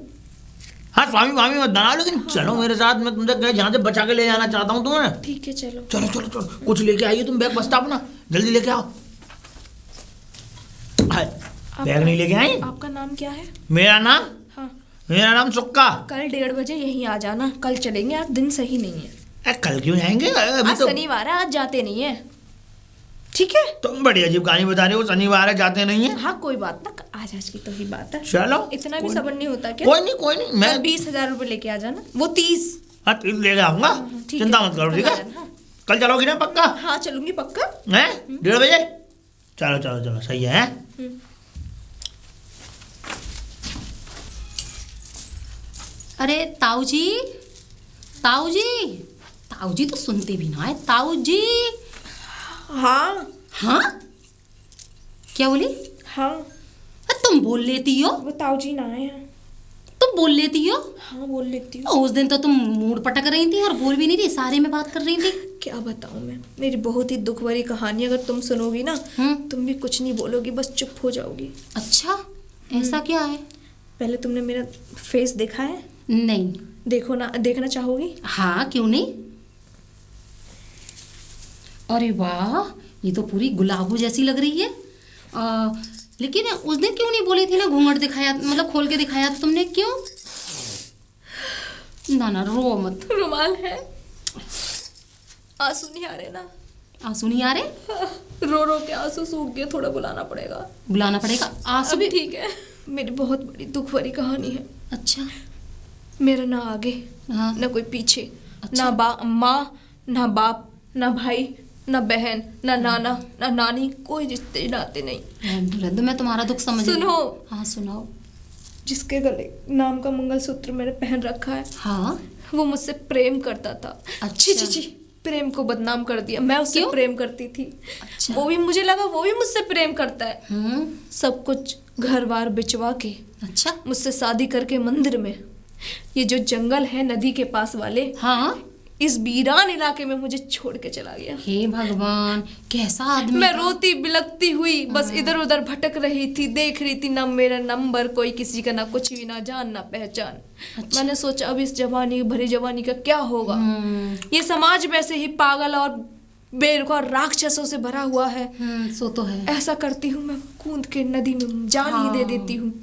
S3: हाँ, स्वामी मत बनाओ, लेकिन चलो मेरे साथ, मैं तुमसे कहीं जहाँ से बचा के ले जाना चाहता हूँ तुम्हें।
S1: ठीक है चलो।
S3: चलो कुछ लेके आइए तुम, बैग बस्ता अपना जल्दी लेके आओ। बैग नहीं लेके आई?
S1: आपका नाम क्या है?
S3: मेरा नाम?
S1: हाँ।
S3: मेरा नाम सुक्का।
S1: कल 1:30 बजे यहीं आ जाना, कल चलेंगे। आज दिन सही नहीं है।
S3: कल क्यों जाएंगे? अभी
S1: आज
S3: तो
S1: शनिवार है, आज जाते नहीं है। ठीक है।
S3: तुम बड़ी अजीब कहानी बता रहे हो, शनिवार है जाते नहीं है।
S1: हाँ कोई बात ना, आज की तो ही बात है।
S3: चलो,
S1: इतना भी सबर नहीं होता क्या?
S3: कोई नहीं, मैं
S1: 20,000 रुपए लेके आ जाना। वो 30।
S3: हाँ, 30 लेके आऊंगा,
S1: ठीक है।
S3: चिंता मत करो, ठीक है? कल चलोगी ना पक्का?
S1: हाँ चलूंगी पक्का।
S3: हैं? 1:30 बजे? चलो सही है।
S4: अरे ताऊ जी तो सुनते भी ना है। ताऊ जी।
S1: हाँ
S4: हाँ, क्या बोली?
S1: हाँ,
S4: तुम बोल लेती हो?
S1: वो ताऊ जी ना आए हैं।
S4: तुम बोल लेती हो?
S1: हाँ बोल लेती हूँ।
S4: उस दिन तो तुम मूड पटक रही थी और बोल भी नहीं रही, सारे में बात कर रही थी।
S1: क्या बताऊँ मैं, मेरी बहुत ही दुख भरी कहानी, अगर तुम सुनोगी ना तुम भी कुछ नहीं बोलोगी, बस चुप हो जाओगी।
S4: अच्छा, ऐसा क्या है?
S1: पहले तुमने मेरा फेस देखा है?
S4: नहीं।
S1: देखो ना, देखना चाहोगी?
S4: हाँ, क्यों नहीं। अरे वाह, ये तो पूरी गुलाबो जैसी लग रही है। लेकिन उस दिन क्यों नहीं बोली थी ना, घूंघट दिखाया, मतलब खोल के दिखाया था तुमने, क्यों? ना रो मत।
S1: रुमाल है, आंसू नहीं आ रहे ना।
S4: आंसू नहीं आ रहे?
S1: रो रो के आंसू सूख गए, थोड़ा बुलाना पड़ेगा।
S4: बुलाना पड़ेगा? आंसू
S1: अभी
S4: भी?
S1: ठीक है। मेरी बहुत बड़ी दुख भरी कहानी है।
S4: अच्छा।
S1: मेरा ना आगे
S4: हाँ।
S1: ना कोई पीछे,
S4: अच्छा।
S1: ना माँ, ना बाप, ना भाई, ना बहन, ना नाना, ना नानी, कोई रिश्ते नाते नहीं।
S4: रहने दो, मैं तुम्हारा दुख समझ रही हूँ।
S1: सुनो।
S4: हाँ सुनाओ।
S1: जिसके गले नाम का मंगलसूत्र मैंने पहन रखा है,
S4: हाँ।
S1: वो मुझसे प्रेम करता था।
S4: अच्छा।
S1: छी छी छी, प्रेम को बदनाम कर दिया। मैं उससे
S4: क्यों?
S1: प्रेम करती थी।
S4: अच्छा।
S1: वो भी, मुझे लगा वो भी मुझसे प्रेम करता है। सब कुछ घर बार बिचवा के
S4: अच्छा।
S1: मुझसे शादी करके मंदिर में, ये जो जंगल है नदी के पास वाले,
S4: हाँ।
S1: इस वीरान इलाके में मुझे छोड़ के चला गया।
S4: हे भगवान, कैसा आदमी
S1: मैं
S4: था?
S1: रोती बिलखती हुई बस इधर उधर भटक रही थी, देख रही थी ना मेरा नंबर कोई किसी का, ना कुछ भी, ना जान ना पहचान।
S4: अच्छा।
S1: मैंने सोचा अब इस जवानी, भरी जवानी का क्या होगा। ये समाज वैसे ही पागल और बेरुखा और राक्षसों से भरा हुआ है।
S4: सो तो है।
S1: ऐसा करती हूँ मैं, कूद के नदी में जान ही दे देती हूँ।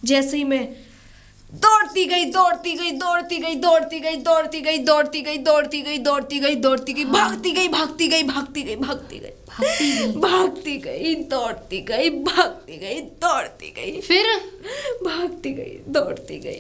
S1: जैसे ही मैं दौड़ती गई, दौड़ती गई, दौड़ती गई, दौड़ती गई, दौड़ती गई, दौड़ती गई, दौड़ती गई, दौड़ती गई, दौड़ती गई, भागती गई, भागती गई, भागती गई, भागती गई, भागती गई, दौड़ती गई, भागती गई, दौड़ती गई,
S4: फिर
S1: भागती गई, दौड़ती गई,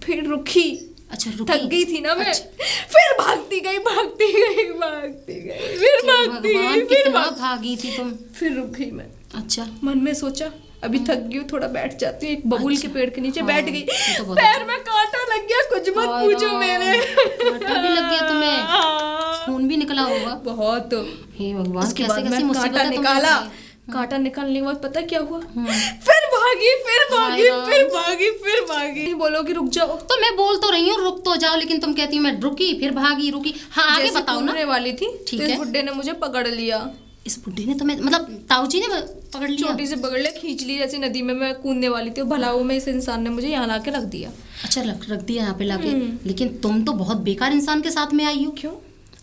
S4: फिर
S1: रुकी।
S4: अच्छा, रुकी।
S1: थक गई थी ना मैं।
S4: अच्छा।
S1: फिर भागती गई, भागती गई, भागती गई, फिर भागती
S4: भगवान,
S1: गई, फिर
S4: कितना भागी थी तुम।
S1: फिर रुक गई मैं।
S4: अच्छा।
S1: मन में सोचा अभी थक गई हूँ, थोड़ा बैठ जाती हूँ। एक बबूल के पेड़ के नीचे
S4: हाँ,
S1: बैठ गई।
S4: ये तो बहुत
S1: पैर में कांटा लग गया, कुछ मत
S4: हाय
S1: पूछो
S4: राम,
S1: मेरे।
S4: कांटा भी लग गया तुम्हें?
S1: हाँ।
S4: खून भी निकला होगा
S1: बहुत।
S4: हे भगवान,
S1: उसके
S4: कैसे
S1: बाद
S4: कैसे
S1: मैं
S4: मुसीबत
S1: कांटा
S4: है
S1: निकाला।
S4: तुम्हें।
S1: कांटा निकालने के बाद पता क्या हुआ? फिर भागी, फिर भागी,
S4: हाय
S1: फिर भागी, फिर भागी। नहीं बोलोगी रुक जाओ
S4: तो मैं बोल तो रही हूँ रुक तो जाओ, लेकिन तुम कहती हो मैं रुकी फिर भागी, रुकी। हाँ आगे
S1: जैसे
S4: बताओ ना।
S1: कूदने वाली थी,
S4: ठीक
S1: तो इस
S4: है।
S1: बुड्ढे ने मुझे पकड़ लिया।
S4: इस बुड्ढे ने तुम्हें, मतलब ताऊजी ने पकड़ लिया?
S1: चोटी से पकड़ लिया, खींच ली। जैसे नदी में मैं कूदने वाली थी, भला वो में इस इंसान ने मुझे यहाँ ला के रख दिया।
S4: अच्छा, रख दिया यहाँ पे लाके। लेकिन तुम तो बहुत बेकार इंसान के साथ में आई हो।
S1: क्यों?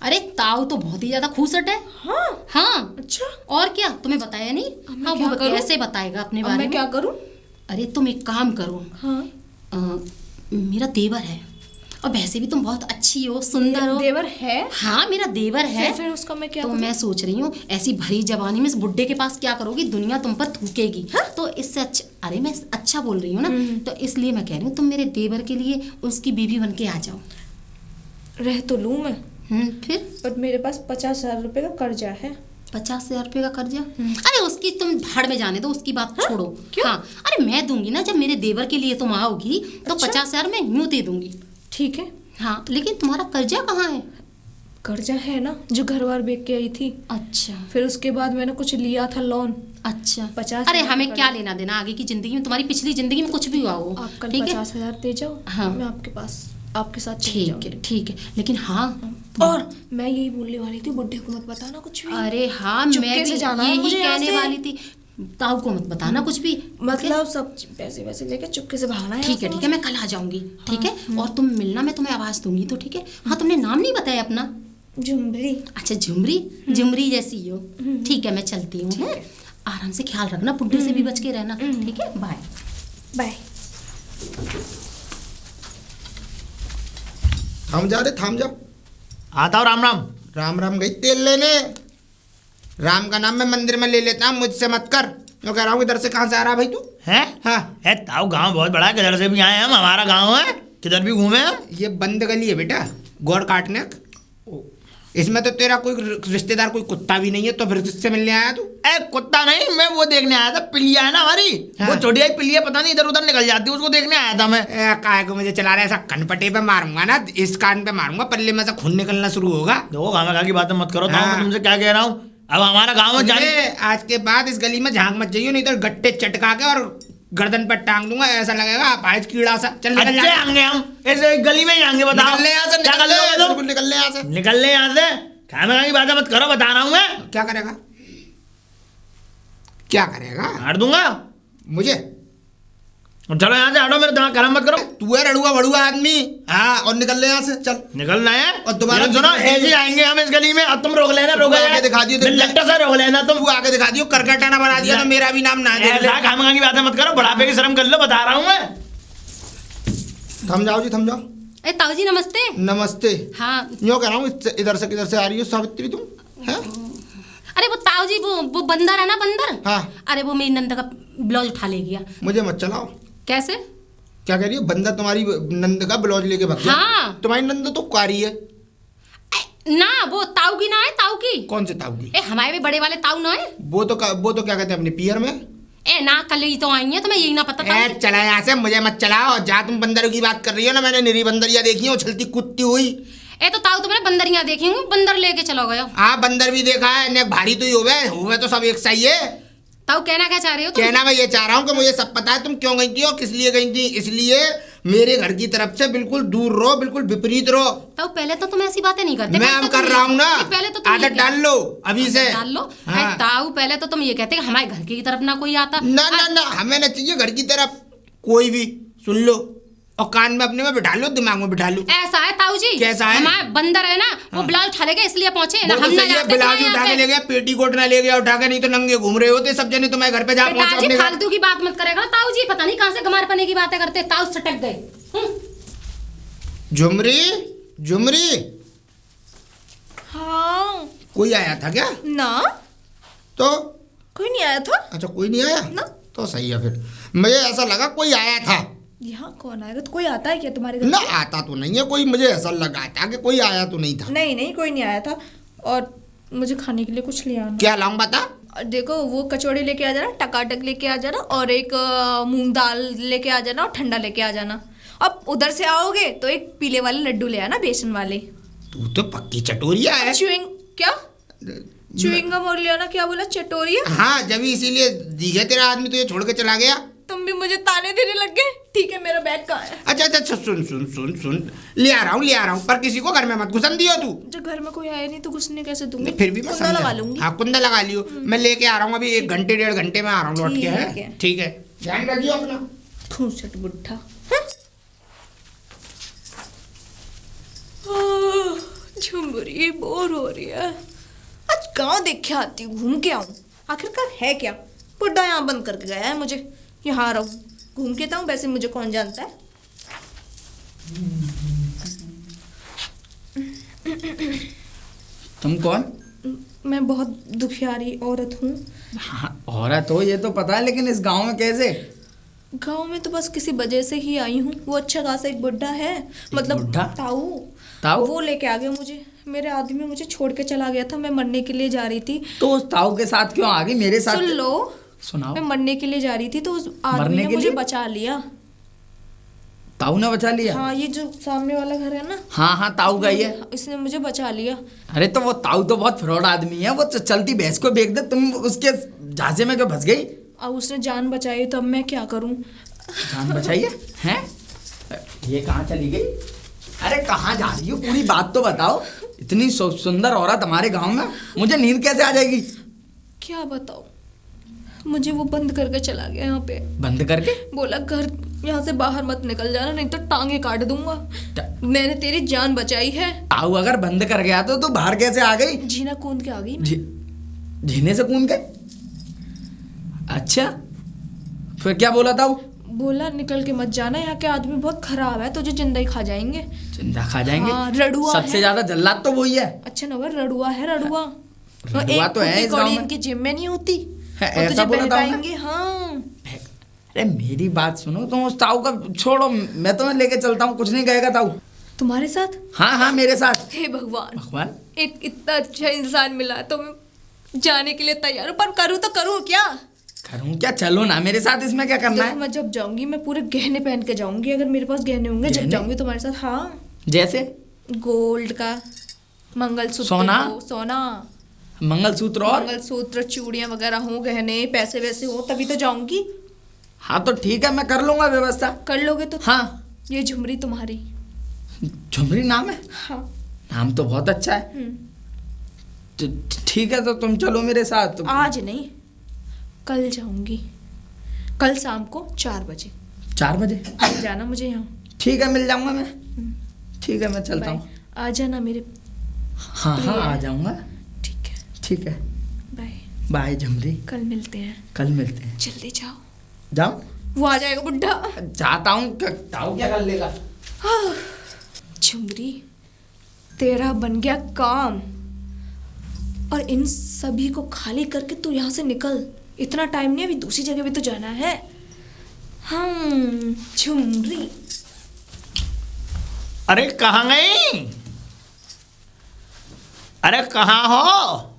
S4: अरे ताऊ तो बहुत ही ज्यादा खूसट है।
S1: हाँ।
S4: हाँ।
S1: अच्छा।
S4: और क्या, तुम्हें बताया नहीं? हाँ,
S1: क्या
S4: वो
S1: करूं?
S4: कैसे बताएगा अपने
S1: अब
S4: बारे
S1: मैं
S4: में?
S1: क्या करूं?
S4: अरे तुम एक काम करो।
S1: हाँ।
S4: मेरा देवर है, और वैसे भी तुम बहुत अच्छी हो, सुंदर हो।
S1: देवर है?
S4: हाँ, मेरा देवर है।
S1: फिर उसका मैं क्या
S4: तो
S1: करूं?
S4: मैं सोच रही हूँ ऐसी भरी जवानी में इस बुड्ढे के पास क्या करोगी, दुनिया तुम पर थूकेगी। तो इससे अच्छा, अरे मैं अच्छा बोल रही हूँ ना, तो इसलिए मैं कह रही हूँ तुम मेरे देवर के लिए उसकी बीवी बन के आ जाओ।
S1: रह तो लूं मैं,
S4: फिर?
S1: पर मेरे पास 50,000 रुपए का कर्जा है।
S4: 50,000 रुपये का कर्जा? अरे उसकी तुम भाड़ में जाने दो, उसकी बात छोड़ो।
S1: क्यों?
S4: हाँ, अरे मैं दूंगी ना, जब मेरे देवर के लिए तुम आओगी तो
S1: अच्छा?
S4: 50,000 मैं यूं दे दूंगी।
S1: ठीक है।
S4: हाँ, लेकिन तुम्हारा कर्जा कहाँ है?
S1: कर्जा है ना, जो घर बार बेच के आई थी।
S4: अच्छा।
S1: फिर उसके बाद मैंने कुछ लिया था लोन।
S4: अच्छा।
S1: 50,000
S4: अरे हमें
S1: का
S4: क्या
S1: कर्जा।
S4: लेना देना आगे की जिंदगी में, तुम्हारी पिछली जिंदगी में कुछ भी हुआ हो।
S1: आप कल
S4: ठीक है?
S1: 50,000 दे जाओ।
S4: हाँ।
S1: मैं आपके पास, आपके साथ चली
S4: ठीक
S1: जाऊंगी।
S4: है, ठीक है, लेकिन हाँ।
S1: और मैं यही बोलने वाली थी, बुड्ढे को मत बताना कुछ भी।
S4: अरे हाँ,
S1: चुपके
S4: मैं
S1: से
S4: भी
S1: जाना है
S4: यही
S1: मुझे यहाँ
S4: कहने
S1: से।
S4: वाली थी, ताऊ को मत बताना कुछ भी।
S1: मतलब सब पैसे वैसे लेके चुपके से भागना है।
S4: ठीक है, ठीक है, मैं कल आ जाऊंगी। ठीक है, और तुम मिलना, मैं तुम्हें आवाज दूंगी तो ठीक है। हाँ, तुमने नाम नहीं बताया अपना?
S1: झुमरी।
S4: अच्छा, झुमरी। झुमरी जैसी हो। ठीक है, मैं चलती हूँ। हैं? आराम से ख्याल रखना, बुड्ढे से भी बच के रहना। ठीक है, बाय
S1: बाय।
S2: थाम जा रे, थाम जा।
S3: आता हूँ। राम राम।
S2: राम राम गई तेल लेने। राम का नाम मैं मंदिर में ले लेता हूँ, मुझसे मत कर। मैं कह रहा हूँ इधर से कहाँ से आ रहा भाई तू?
S3: है?
S2: हाँ।
S3: है ताऊ, गांव बहुत बड़ा है, किधर से भी आए हम, हमारा गांव है, किधर भी घूमे हम।
S2: ये बंद गली है बेटा, गौर काटने। इसमें तो तेरा कोई रिश्तेदार, कोई कुत्ता भी नहीं है, तो फिर किससे मिलने आया तू?
S3: ए कुत्ता नहीं, मैं वो देखने आया था, पिल्लिया है ना हमारी।
S2: हाँ।
S3: वो छोटी आई पिल्लिया, पता नहीं इधर उधर निकल जाती है, उसको देखने आया था मैं।
S2: काय को मुझे चला रहा है, ऐसा कनपटे पे मारूंगा ना, इस कान पे मारूंगा, पल्ले में से खून निकलना शुरू होगा।
S3: देखो, खाना की बातें मत करो। ताऊ,
S2: हाँ।
S3: मैं तुमसे क्या कह रहा हूँ, अब हमारा गाँव में जाने।
S2: अरे, आज के बाद इस गली में झांक मत जाइए, नहीं तो गट्टे चटका के और गर्दन पर टांग दूंगा, ऐसा लगेगा आप आज कीड़ा सा। चल निकल
S3: अच्छे
S2: जा।
S3: आएंगे हम, ऐसे गली में ही आएंगे, बताओ
S2: निकल ले यहाँ से,
S3: क्या कर लोगे तुम?
S2: बिल्कुल निकल ले यहाँ से।
S3: निकल ले यहाँ से, खाना की बातें मत करो, बता रहा हूँ मैं।
S2: क्या करेगा? क्या करेगा?
S3: मार दूंगा
S2: मुझे?
S3: चलो यहाँ से हटो, मेरे दिमाग खराब मत करो।
S2: तू है रड़ुआ बड़ुआ आदमी। हाँ, और निकल ले यहाँ से, चल।
S3: निकलना है
S2: और दोबारा
S3: ये सुनो,
S2: दिखाई
S3: ऐसे आएंगे हम इस गली में, और तुम रोक लेना, रोक
S2: आके दिखा दियो,
S3: लट्टा से रोक लेना तुम।
S2: तू आके दिखा दियो, करकटाना बना दिया तो मेरा भी नाम ना दे।
S3: ऐसा खामखा की बातें मत करो, बुढ़ापे की शर्म कर लो, बता रहा हूँ मैं।
S2: थम जाओ जी, थम जाओ।
S4: ए ताऊ जी, नमस्ते।
S2: नमस्ते।
S4: हाँ।
S2: यूँ कह रहा हूँ, इधर से किधर से आ रही हो सावित्री तुम? हैं?
S4: अरे वो ताऊ जी, वो बंदर है ना, बंदर।
S2: हाँ।
S4: अरे वो मेरी नंदा का ब्लाउज उठा ले गया।
S2: मुझे मत चलाओ।
S4: कैसे?
S2: क्या कह रही हो? बंदा तुम्हारी नंद का ब्लाउज लेके भाग गया?
S4: हाँ।
S2: तुम्हारी नंद तो कारी है।
S4: ना वो ताऊ की ना है, ताऊ की।
S2: कौन से ताऊ की?
S4: ए हमारे भी बड़े वाले ताऊ ना है।
S2: वो तो क्या कहते हैं अपने पियर में?
S4: ए ना कल ही तो आई है, तुम्हें यही ना पता था।
S2: ए चला यहाँ से, मुझे मत चलाओ। जहाँ तुम बंदरों की बात कर रही हो ना, मैंने निरी बंदरिया देखी है, उछलती कूदती हुई।
S4: ए तो ताऊ तुम्हारे बंदरियां देखी होंगी, बंदर लेके चलो गए।
S2: हाँ बंदर भी देखा है, ने भारी तो ही होवे तो सब एक सही है।
S4: ताऊ कहना क्या चाह रहे हो तुम?
S2: कहना मैं ये चाह रहा हूँ कि मुझे सब पता है तुम क्यों गई थी और किस लिए गई थी। इसलिए मेरे घर की तरफ से बिल्कुल दूर रहो, बिल्कुल विपरीत रहो।
S4: ताऊ पहले तो तुम ऐसी बातें नहीं करते।
S2: मैं अब कर रहा हूँ ना।
S4: पहले तो तुम
S2: आदत डाल लो अभी से।
S4: डाल लो।
S2: हाँ।
S4: ताऊ पहले तो तुम ये कहते कि हमारे घर की तरफ ना कोई आता।
S2: ना ना ना, हमें ना चाहिए घर की तरफ कोई भी। सुन लो और कान में अपने में बिठा लो, दिमाग में बिठा लो।
S4: ऐसा है ताऊ जी।
S2: कैसा है?
S4: हमारे बंदर है ना, वो ब्लाउज उठा ले गए इसलिए पहुंचे ना।
S2: वो
S4: हम
S2: तो
S4: ना
S2: सही है,
S4: जाते
S2: ब्लाउज
S4: यहाँ
S2: उठा के
S4: पे।
S2: ले गया, पेटीकोट ना ले गया उठा के, नहीं तो नंगे घूम रहे होते सब जने तुम्हारे घर पे जा पहुंचे
S4: पिताजी
S2: अपने घर।
S4: फालतू की बात मत करेगा ताऊ जी, पता नहीं कहां से गमार पने की बातें करते। ताऊ सटक गए।
S2: झुमरी झुमरी,
S1: हाँ।
S2: कोई आया था क्या?
S1: ना,
S2: तो
S1: कोई नहीं आया था।
S2: अच्छा कोई नहीं आया
S1: ना।
S2: तो सही है फिर। मुझे ऐसा लगा कोई आया था।
S1: यहाँ कौन आएगा? तो कोई आता है क्या तुम्हारे घर?
S2: ना आता तो नहीं है कोई, मुझे ऐसा लगा था कि कोई आया तो नहीं था।
S1: नहीं नहीं, कोई नहीं आया था। और मुझे खाने के लिए कुछ ले आना।
S2: क्या लाऊं बता?
S1: और देखो वो कचौड़ी लेके आ जाना, टकाटक लेके आ जाना, और एक मूंग दाल लेके आ जाना, और ठंडा लेके आ जाना। अब उधर से आओगे तो एक पीले वाले लड्डू ले आना, बेसन वाले।
S2: तू तो पक्की चटोरिया है।
S1: च्युइंग क्या? च्युइंगम और ले आना। क्या बोला? चटोरिया?
S2: हाँ जब इसीलिए दी है तेरा आदमी, तुझे छोड़ के चला गया।
S1: तुम भी मुझे ताने देने लग गए। ठीक है, मेरा बैग कहाँ है?
S2: अच्छा अच्छा अच्छा, सुन सुन सुन सुन, ले आ रहा हूँ पर किसी को घर में मत घुसन दियो तू।
S1: जब घर में कोई आया नहीं तो घुसने कैसे दूंगी?
S2: फिर भी मैं
S1: कुंडा
S2: समझा।
S1: लगा लूंगी।
S2: हाँ कुंडा लगा लियो। मैं लेके आ रहा हूँ अभी 1 घंटे 1.5 घंटे में आ रहा हूँ लौट के।
S1: ठीक
S2: है
S1: है।
S2: ठीक है, ध्यान रखियो अपना।
S1: खूंसट बुढ़ा। झुमरी बोर हो रही है। आज गांव देख के आती हूँ, घूम के आऊँ। आखिरकार है क्या? बुढ़ा यहाँ बंद करके गया है मुझे। यहाँ रहूँ, घूम के आऊँ। वैसे मुझे कौन जानता है?
S5: तुम कौन?
S1: मैं बहुत दुखियारी औरत हूँ।
S5: हाँ, औरत हो ये तो पता है, लेकिन इस गांव में कैसे?
S1: गांव में तो बस किसी वजह से ही आई हूँ। वो अच्छा खासा एक बुढ़ा है, मतलब
S5: बुड्ढा?
S1: ताऊ।
S5: ताऊ?
S1: वो लेके आ गया मुझे। मेरे आदमी मुझे छोड़ के चला गया था। मैं मरने के लिए जा रही थी।
S5: तो उस ताऊ के साथ क्यों आ गई मेरे साथ?
S1: सुन लो,
S5: सुनाओ।
S1: मैं मरने के लिए जा रही थी तो उस आदमी
S5: मरने
S1: ने
S5: के
S1: मुझे
S5: लिए?
S1: बचा लिया।
S5: ताऊ ने बचा लिया?
S1: हाँ, ये जो सामने वाला घर है ना,
S5: हाँ हाँ, ताऊ का ही है।
S1: इसने मुझे बचा लिया।
S5: अरे तो वो ताऊ तो बहुत फ्रॉड आदमी है, वो चलती भैंस को बेच दे, तुम उसके झांसे में क्यों फंस गई?
S1: अब उसने जान बचाई तो अब मैं क्या करूं?
S5: जान बचाइए हैं? ये कहाँ चली गई? अरे कहाँ जा रही हो, पूरी बात तो बताओ। इतनी सुंदर औरत हमारे गांव में, मुझे नींद कैसे आ जाएगी?
S1: क्या बताऊं? मुझे वो बंद करके चला गया यहाँ पे।
S5: बंद करके?
S1: बोला घर यहाँ से बाहर मत निकल जाना, नहीं तो टांगे काट दूंगा। मैंने तेरी जान बचाई है।
S5: ताऊ अगर बंद कर गया तो तू बाहर कैसे आ गई?
S1: जीना कूद के आ गई।
S5: झीने से कूद गए? अच्छा, फिर क्या बोला ताऊ?
S1: बोला निकल के मत जाना, यहाँ के आदमी बहुत खराब है, तुझे जिंदा ही खा जाएंगे।
S5: जिंदा खा जाएंगे?
S1: हाँ, रड़ुआ
S5: सबसे
S1: है।
S5: ज्यादा जल्लाद तो वही है।
S1: अच्छा नवर, रड़ुआ है, रड़ुआ।
S5: रड़ुआ तो है इस गांव में।
S1: इनकी जिम में नहीं होती।
S5: है,
S1: वो
S5: ऐसा
S1: तुझे
S5: बोला ताऊ ने?
S1: बहकाएंगे। हाँ,
S5: अरे मेरी बात सुनो, तुम उस ताऊ का छोड़ो, मैं तुम्हें लेके चलता हूँ, कुछ नहीं कहेगा ताऊ।
S1: तुम्हारे साथ?
S5: हाँ हाँ मेरे साथ।
S1: हे भगवान,
S5: भगवान?
S1: एक इतना अच्छा इंसान मिला तो मैं जाने के लिए तैयार हूँ, पर करूँ तो करूँ क्या?
S5: करूँ क्या? चलो ना मेरे साथ, इसमें क्या करना है?
S1: मैं जब जाऊंगी मैं पूरे गहने पहन के जाऊंगी, अगर मेरे पास गहने होंगे। जब
S5: गहने?
S1: जाऊंगी तुम्हारे साथ। हाँ,
S5: जैसे?
S1: गोल्ड का मंगलसूत्र
S5: सोना?
S1: हो, सोना,
S5: मंगलसूत्र और?
S1: मंगलसूत्र, चूड़ियां वगैरह हो, गहने, पैसे वैसे हो, तभी तो जाऊंगी।
S5: हाँ तो ठीक है, मैं कर लूंगा व्यवस्था।
S1: कर लोगे तो?
S5: हाँ।
S1: ये झुमरी तुम्हारी।
S5: झुमरी नाम है?
S1: हाँ।
S5: नाम तो बहुत अच्छा है। तो ठीक है, तो तुम चलो मेरे साथ।
S1: आज नहीं, कल जाऊंगी। कल शाम को 4 बजे।
S5: 4 बजे?
S1: मिल जाना मुझे यहाँ।
S5: ठीक है, मिल जाऊंगा मैं। ठीक है, मैं चलता हूँ।
S1: आ जाना मेरे।
S5: हाँ हाँ, आ जाऊंगा।
S1: ठीक है।
S5: ठीक है,
S1: बाय।
S5: बाय झुमरी।
S1: कल मिलते हैं।
S5: कल मिलते हैं।
S1: जल्दी जाओ।
S5: जाऊँ?
S1: वो आ जाएगा बुड्ढा।
S5: जाता हूँ, ताऊ क्या कर लेगा?
S1: झुमरी, तेरा बन गया काम। और इन सभी को खाली करके तू यहाँ से निकल। इतना टाइम नहीं, अभी दूसरी जगह भी तो जाना है। झुमरी।
S3: अरे कहाँ गई? अरे कहाँ हो?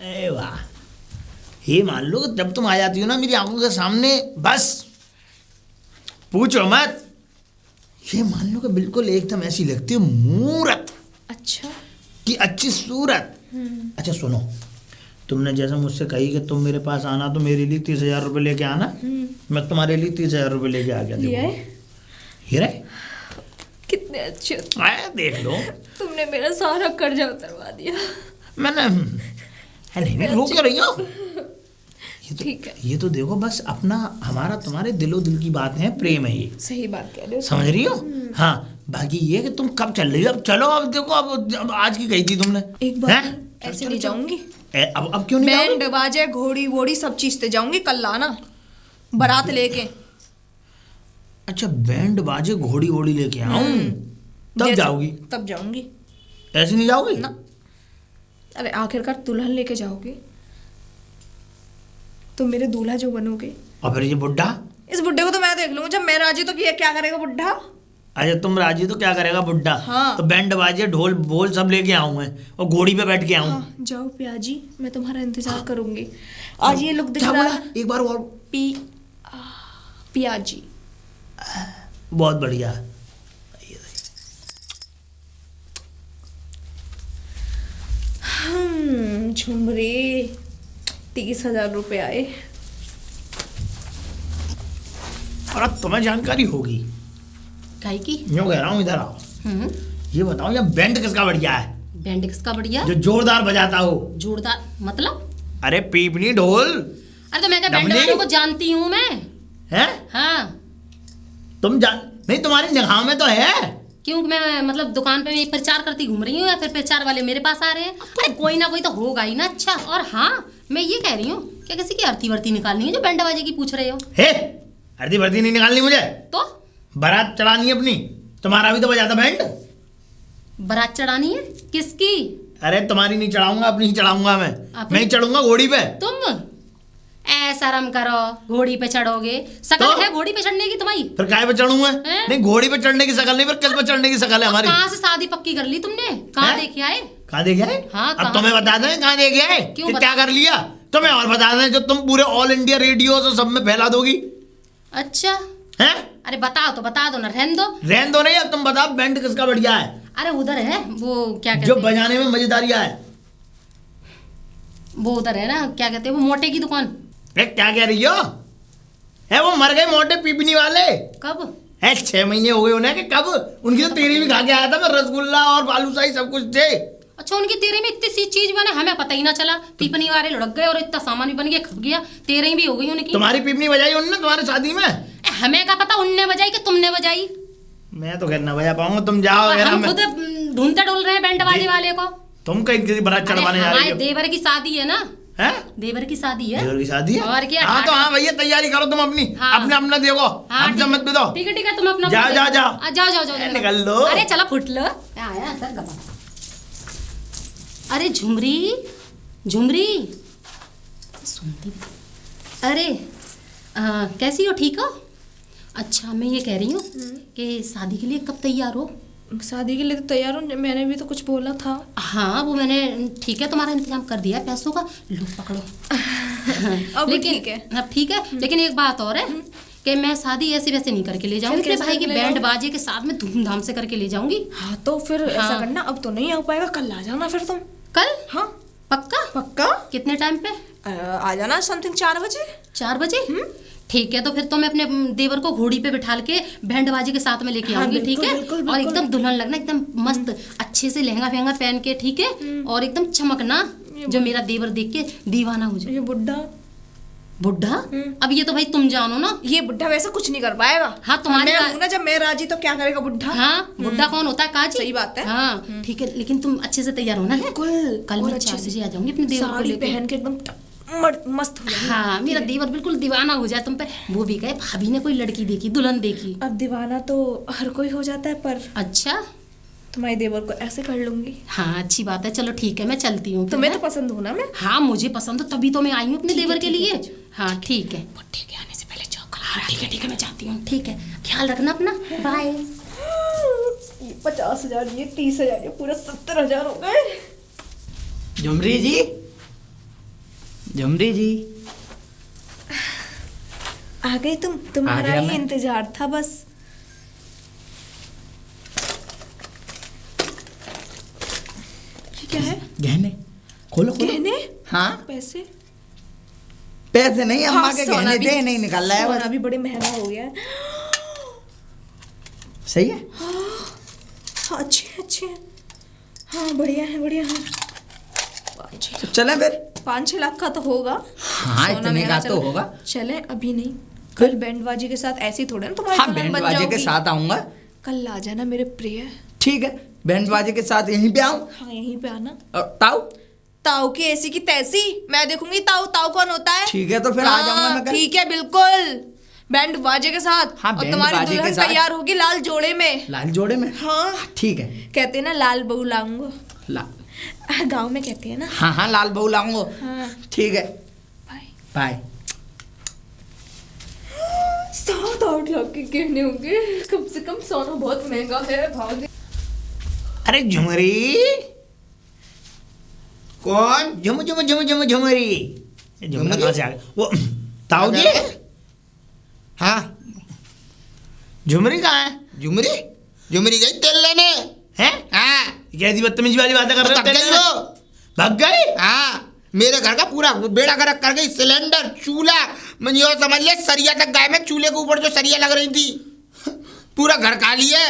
S3: ए वाह, ये मान लो जब तुम आ जाती हो ना मेरी आंखों के सामने, बस पूछो मत। ये मान लो कि बिल्कुल एकदम ऐसी लगती है मूरत
S1: अच्छा
S3: की अच्छी सूरत। अच्छा सुनो, तुमने जैसे मुझसे कही कि तुम मेरे पास आना तो मेरे लिए 30,000 रुपये लेके आना, मैं तुम्हारे लिए 30,000 रुपये लेके आ गया।
S1: लिया है?
S3: ये रहे,
S1: कितने अच्छे हो।
S3: आया देख लो।
S1: तुमने मेरा सारा कर्जा उतरवा दिया।
S3: मैंने नहीं रो क्यों रही हो?
S1: ठीक है।
S3: ये तो देखो बस अपना हमारा तुम्हारे दिलो दिल की बात है, प्रेम है ये।
S1: सही बात कह रहे हो।
S3: समझ रही हो? हाँ, बाकी ये कि तुम कब चल रही हो? अब चलो, अब देखो, अब आज की कही थी तुमने।
S1: एक बार
S3: हैं?
S1: ऐसे नहीं जाऊंगी।
S3: अब क्यों नहीं
S1: बैंड
S3: जाओगे?
S1: बाजे घोड़ी वोड़ी सब चीज से जाऊंगी, कल लाना बारात लेके।
S3: अच्छा, बैंड बाजे घोड़ी वोड़ी लेके आऊं तब
S1: जैसे-
S3: जाओगी?
S1: तब जाऊंगी
S3: ऐसे नहीं जाओगी?
S1: ना। अरे आखिरकार दुल्हन लेके जाओगे तो मेरे दूल्हा जो बनोगे।
S3: और फिर ये बुड्ढा?
S1: इस बुड्ढे को तो मैं देख लूंगा, जब मैं राजी तो ये क्या करेगा बुड्ढा।
S3: अच्छा, तुम राजी तो क्या करेगा बुड्ढा?
S1: हाँ।
S3: तो बैंड बाजे ढोल बोल सब लेके आऊं मैं, और घोड़ी पे बैठ के आऊं।
S1: हाँ, जाओ पियाजी, मैं तुम्हारा इंतजार करूंगी। आज ये लुक दिख
S3: क्या
S1: रहा
S3: बोला?
S1: है।
S3: एक बार और।
S1: पियाजी।
S3: बहुत बढ़िया।
S1: झुमरे 30,000 रुपए आए।
S3: और अब तुम्हें जानकारी होगी,
S4: काहे की?
S3: यूँ कह रहा हूँ, इधर आओ। ये बताओ, ये बैंड किसका बढ़िया है?
S4: बैंड किसका बढ़िया?
S3: जो जोरदार बजाता हो।
S4: जोरदार मतलब?
S3: अरे पीपनी ढोल।
S4: अरे तो मैं क्या बैंड
S3: डमनी?
S4: वालों को जानती हूँ मैं।
S3: हैं?
S4: हाँ,
S3: तुम जान नहीं? तुम्हारी निगाह में तो है।
S4: क्यों मैं मतलब दुकान पे मैं प्रचार करती घूम रही हूँ या फिर प्रचार वाले मेरे पास आ रहे हैं? अरे कोई ना कोई तो होगा ही ना। अच्छा, और हाँ, मैं ये कह रही हूँ क्या किसी की आरती वर्ती निकालनी है जो बैंड बाजे की पूछ रहे हो?
S3: हे, अर्धी भर्ती नहीं निकालनी मुझे।
S4: तो
S3: बारात चढ़ानी है अपनी। तुम्हारा भी तो बजाता बैंड।
S4: बारात चढ़ानी है किसकी?
S3: अरे तुम्हारी नहीं चढ़ाऊंगा, अपनी ही चढ़ाऊंगा मैं।
S4: अपनी?
S3: मैं ही चढ़ूंगा घोड़ी पे।
S4: तुम शर्म करो, घोड़ी पे चढ़ोगे? शकल
S3: तो?
S4: है घोड़ी पे चढ़ने की तुम्हारी?
S3: फिर काय पे चढ़ूंगा?
S4: हैं?
S3: नहीं, घोड़ी पे चढ़ने की शकल नहीं, फिर किस पे चढ़ने की शकल है हमारी?
S4: कहाँ से शादी पक्की कर ली तुमने? कहाँ
S3: हैं?
S4: देखे आए?
S3: कहाँ देखे आए?
S4: हाँ,
S3: अब
S4: कहाँ?
S3: तुम्हें बता दें कहाँ देखे आए?
S4: क्यों
S3: कि
S4: बता-
S3: क्या कर लिया? तुम्हें और बता दें जो तुम पूरे ऑल इंडिया रेडियो से सब में फैला दोगी।
S4: अच्छा,
S3: हैं?
S4: अरे बताओ तो बता दो ना, रहने दो।
S3: रहन दो नहीं, अब तुम बताओ बैंड किसका बढ़िया है?
S4: अरे उधर है वो, क्या
S3: जो
S4: कहते हैं,
S3: बजाने में मजेदारिया है।
S4: वो उधर है ना, क्या कहते हैं, वो मोटे की दुकान।
S3: ए, क्या कह रही हो? है वो मर गए मोटे पीपनी वाले।
S4: कब?
S3: है 6 महीने हो गए उन्हें कि कब। उनकी तो तेरी भी खा के आया था मैं, रसगुल्ला और बालूशाही सब कुछ थे।
S4: अच्छा, उनकी तेरे में इतनी सी चीज बने, हमें पता ही ना चला। पीपनी वाले लुढ़क गए और इतना सामान भी बन गया, खप गया। तेरे भी हो गई उनकी।
S3: तुम्हारी पीपनी बजाई उन्होंने तुम्हारी शादी में?
S4: हमें क्या पता उनने बजाई कि तुमने बजाई?
S3: मैं तो कहना बजा पाऊंगा, तुम जाओ।
S4: और
S3: यार,
S4: हम
S3: मैं-
S4: खुद ढूंढते डोल रहे हैं बैंड बाजे वाले को।
S3: तुम कहीं किसी बारात
S4: अरे
S3: चढ़वाने जा रही
S4: हमारे
S3: हो?
S4: देवर की शादी है ना,
S3: हैं?
S4: देवर की शादी है।
S3: देवर की शादी है?
S4: और क्या?
S3: हाँ तो हाँ भैया, तैयारी करो तुम अपनी।
S4: हाँ।
S3: अपने अपना देखो,
S4: हाँ,
S3: हमसे मत दो।
S4: ठीक है ठीक है, तुम अपना
S3: जाओ,
S4: फुट
S3: जाओ,
S4: लो।
S3: जाओ।
S4: जाओ जाओ जाओ जाओ।
S3: निकल लो।
S4: अरे चलो फुट लो। आया सर गपा। अरे झुमरी, झुमरी सुनती भी। अरे कैसी हो? ठीक हो? अच्छा, मैं ये कह रही हूँ कि शादी के लिए कब तैयार हो?
S1: शादी के लिए तो तैयार हूँ, मैंने भी तो कुछ बोला था।
S4: हाँ, वो मैंने ठीक है तुम्हारा इंतजाम कर दिया है पैसों का। लो पकड़ो।
S1: अब
S4: लेकिन
S1: ठीक है।
S4: अब ठीक है, लेकिन एक बात और है कि मैं शादी ऐसे वैसे नहीं करके ले जाऊंगी।
S1: फिर
S4: अपने
S1: कैसे
S4: भाई के
S1: करके ले
S4: बैंड
S1: जाओगे?
S4: बाजे के साथ में धूमधाम से करके ले जाऊंगी।
S1: हाँ तो फिर ऐसा
S4: हाँ।
S1: करना, अब तो नहीं आ पाएगा, कल आ जाना फिर तुम।
S4: कल?
S1: हाँ
S4: पक्का?
S1: पक्का।
S4: कितने टाइम पे?
S1: आ जाना समथिंग 4 बजे।
S4: 4 बजे? ठीक है, तो फिर तो मैं अपने देवर को घोड़ी पे बिठाल के बैंड बाजे के साथ में लेके
S1: हाँ,
S4: आऊंगी। ठीक
S1: बिल्कुल,
S4: है?
S1: बिल्कुल,
S4: और
S1: बिल्कुल।
S4: एकदम दुल्हन लगना, एकदम मस्त अच्छे से लहंगा फहंगा पहन के। ठीक है? और एकदम चमकना, जो मेरा देवर देख के दीवाना हो जाए।
S1: ये बुड्ढा,
S4: बुड्ढा? अब ये तो भाई तुम जानो ना।
S1: ये बुड्ढा वैसा कुछ नहीं कर पाएगा।
S4: हाँ, तुम्हारी
S1: मैं
S4: बात-
S1: हूं ना, जब मैं राजी तो क्या करेगा बुड्ढा।
S4: हाँ, बुड्ढा कौन होता है काजी?
S1: सही बात है।
S4: हाँ, ठीक है, लेकिन तुम अच्छे से तैयार होना है।
S1: बिल्कुल।
S4: कल
S1: और
S4: मैं
S1: अच्छे
S4: 4
S1: से
S4: बजे आ जाऊंगी अपने देवर को
S1: साड़ी
S4: लेके।
S1: पहन के एकदम मस्त हो जाएगी।
S4: हाँ, मेरा देवर बिल्कुल दीवाना हो जाए तुम पे। वो भी कहे भाभी ने कोई लड़की देखी, दुल्हन देखी।
S1: अब दीवाना तो हर कोई हो जाता है, पर
S4: अच्छा,
S1: तुम्हारे देवर को ऐसे कर लूंगी।
S4: हाँ अच्छी बात है, चलो ठीक है मैं चलती हूँ।
S1: तुम्हें तो पसंद हो ना मैं।
S4: हाँ मुझे पसंद हो, तभी तो मैं आई हूँ अपने देवर के लिए। हाँ ठीक है।
S1: बुढ़े के आने से पहले चौक।
S4: हाँ ठीक है मैं जाती हूँ। ठीक है, ख्याल रखना अपना। बाय।
S1: ये 50,000, ये 30,000, ये पूरा 70,000 हो गए।
S5: झुमरी जी, झुमरी जी
S1: आ गई तुम? तुम्हारा
S5: आ गया
S1: ही
S5: मैं।
S1: इंतजार था बस। ये क्या है?
S5: गहने खोलो खोलो।
S1: गहने?
S5: हाँ
S1: पैसे?
S5: पैसे नहीं, अम्मा
S1: हाँ,
S5: के
S1: सोना
S5: गहने
S1: भी-
S5: थे, नहीं निकाल रहा है
S1: सोना
S5: बस।
S1: भी बड़े महंगा हो गया है।
S5: सही है।
S1: हाँ अच्छे अच्छे हैं। हाँ बढ़िया है बढ़िया है।
S5: तो चले फिर।
S1: 5-6 लाख का तो होगा।
S5: हाँ
S1: सोना
S5: इतने
S1: महंगा
S5: का तो होगा।
S1: चले अभी नहीं, कल बैंड बाजी के साथ ऐसे ही थोड़े ना तुम्हारी
S5: हाँ
S1: दुल्हन
S5: बैंड
S1: बन
S5: बाजे के
S1: जाओगी।
S5: साथ आऊंगा।
S1: कल आ जाना मेरे प्रिय।
S5: ठीक है, बैंड बाजे के साथ यहीं पे आऊं।
S1: हाँ यहीं पे आना।
S5: और ताऊ?
S1: ताऊ की ऐसी की तैसी मैं देखूंगी। ताऊ ताऊ कौन होता है?
S5: ठीक है, तो फिर आ जाऊंगा मैं कल।
S1: ठीक है बिल्कुल, बैंड बाजे के साथ।
S5: हाँ,
S1: और
S5: बैंड
S1: तुम्हारी
S5: बाजे के
S1: दुल्हन
S5: साथ।
S1: तैयार होगी लाल जोड़े में।
S5: लाल जोड़े में?
S1: हाँ
S5: ठीक है।
S1: कहते हैं ना लाल बहू लाऊंगा।
S5: लाल,
S1: गांव में कहते हैं ना।
S5: हाँ हाँ लाल बहू लाऊंगा।
S1: हाँ
S5: ठीक है,
S1: बाय।
S5: बाय।
S1: 7-8 लाख के गहने होंगे। कम से कम सोना बहुत महंगा है भाग।
S3: अरे झुमरी,
S2: कौन?
S3: झुमरी। ये झुमरा कहाँ से आ गया? वो ताऊ जी,
S2: हाँ
S3: झुमरी कहाँ है?
S2: झुमरी, झुमरी गई तेल लेने।
S3: हैं?
S2: हाँ
S3: कैसी बदतमीजी वाली बातें कर रहे हो?
S2: भाग गई वो।
S3: भाग गई?
S2: हाँ मेरे घर का पूरा बेड़ा गर्क कर गई। सिलेंडर, चूल्हा, मैं यो समझ ले सरिया तक गाय में, चूल्हे के ऊपर जो सरिया लग रही थी, पूरा घर खाली है।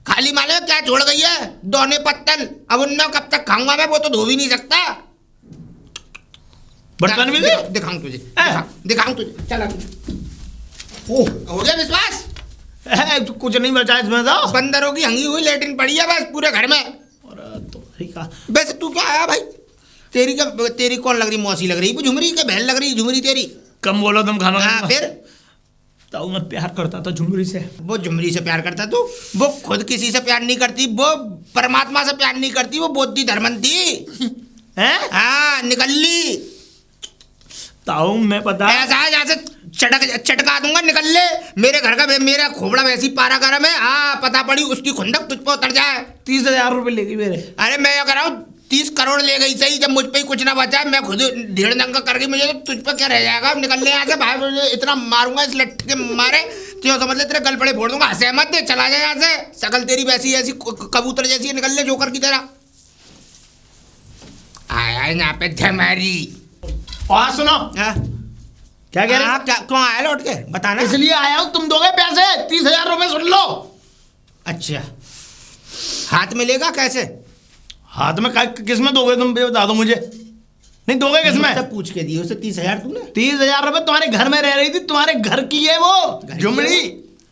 S2: खाली माले क्या छोड़ गई है? दोने पत्तल। अब उन्ना कब तक खाऊंगा मैं? वो तो धो भी नहीं सकता।
S3: बर्तन भी दे?
S2: दिखाऊं तुझे,
S3: हाँ।
S2: दिखाऊं तुझे। चल अभी। हो गया विश्वास?
S3: तो कुछ नहीं बचा इसमें तो।
S2: बंदरों की हंगी हुई लेटरिन पड़ी है बस पूरे घर में।
S3: अरे तुम्हारी का
S2: वैसे तू क्या आया भाई? तेरी क्या, तेरी कौन लग रही? मौसी लग रही? वो झुमरी के बहन लग रही? झुमरी तेरी?
S3: कम बोलो तुम खाना।
S2: हाँ फिर
S3: ताऊ मैं प्यार करता था झुमरी से।
S2: वो झुमरी से प्यार करता तू? वो खुद किसी से प्यार नहीं करती, वो परमात्मा से प्यार नहीं करती, वो बोधि धर्मन थी।
S3: हैं?
S2: हाँ निकल
S3: ताऊ मैं पता
S2: ऐसा है जैसे चटका दूंगा, निकल ले। मेरे घर का मेरा खोपड़ा वैसी पारा गरम है। हाँ पता पड़ी उसकी खुंदक तुझ पर उतर जाए।
S3: 30,000 रुपये लेगी मेरे।
S2: अरे मैं ये कह रहा हूँ 30 करोड़ ले गई सही, जब मुझ पे ही कुछ ना बचा, मैं खुद 1.5 दंगा कर गई, मुझे तो तुझ पर क्या रह जाएगा? निकल ले यहाँ से भाई, मुझे इतना मारूंगा इस लट्ठ के मारे तो समझ ले तेरे गल पड़े फोड़ दूंगा। हंसे मत दे, चला जाए यहाँ से। शकल तेरी वैसी ऐसी कबूतर जैसी है, निकल ले जोकर की तरह। आया यहाँ पे झमारी।
S3: और सुनो
S2: हाँ?
S3: क्या कह रहे
S2: हाँ,
S3: हो?
S2: क्या क्यों आया लौट के? बताना।
S3: इसलिए आया हूँ, तुम दोगे पैसे 30,000 रुपये। सुन लो,
S2: अच्छा हाथ में लेगा कैसे?
S3: हाथ में किस में दोगे तुम? ये बता दो मुझे। नहीं दोगे किस में?
S2: मुझसे पूछ के दिए उसे 30,000 तूने?
S3: 30,000 रुपये तुम्हारे घर में रह रही थी, तुम्हारे घर की है वो झुमरी।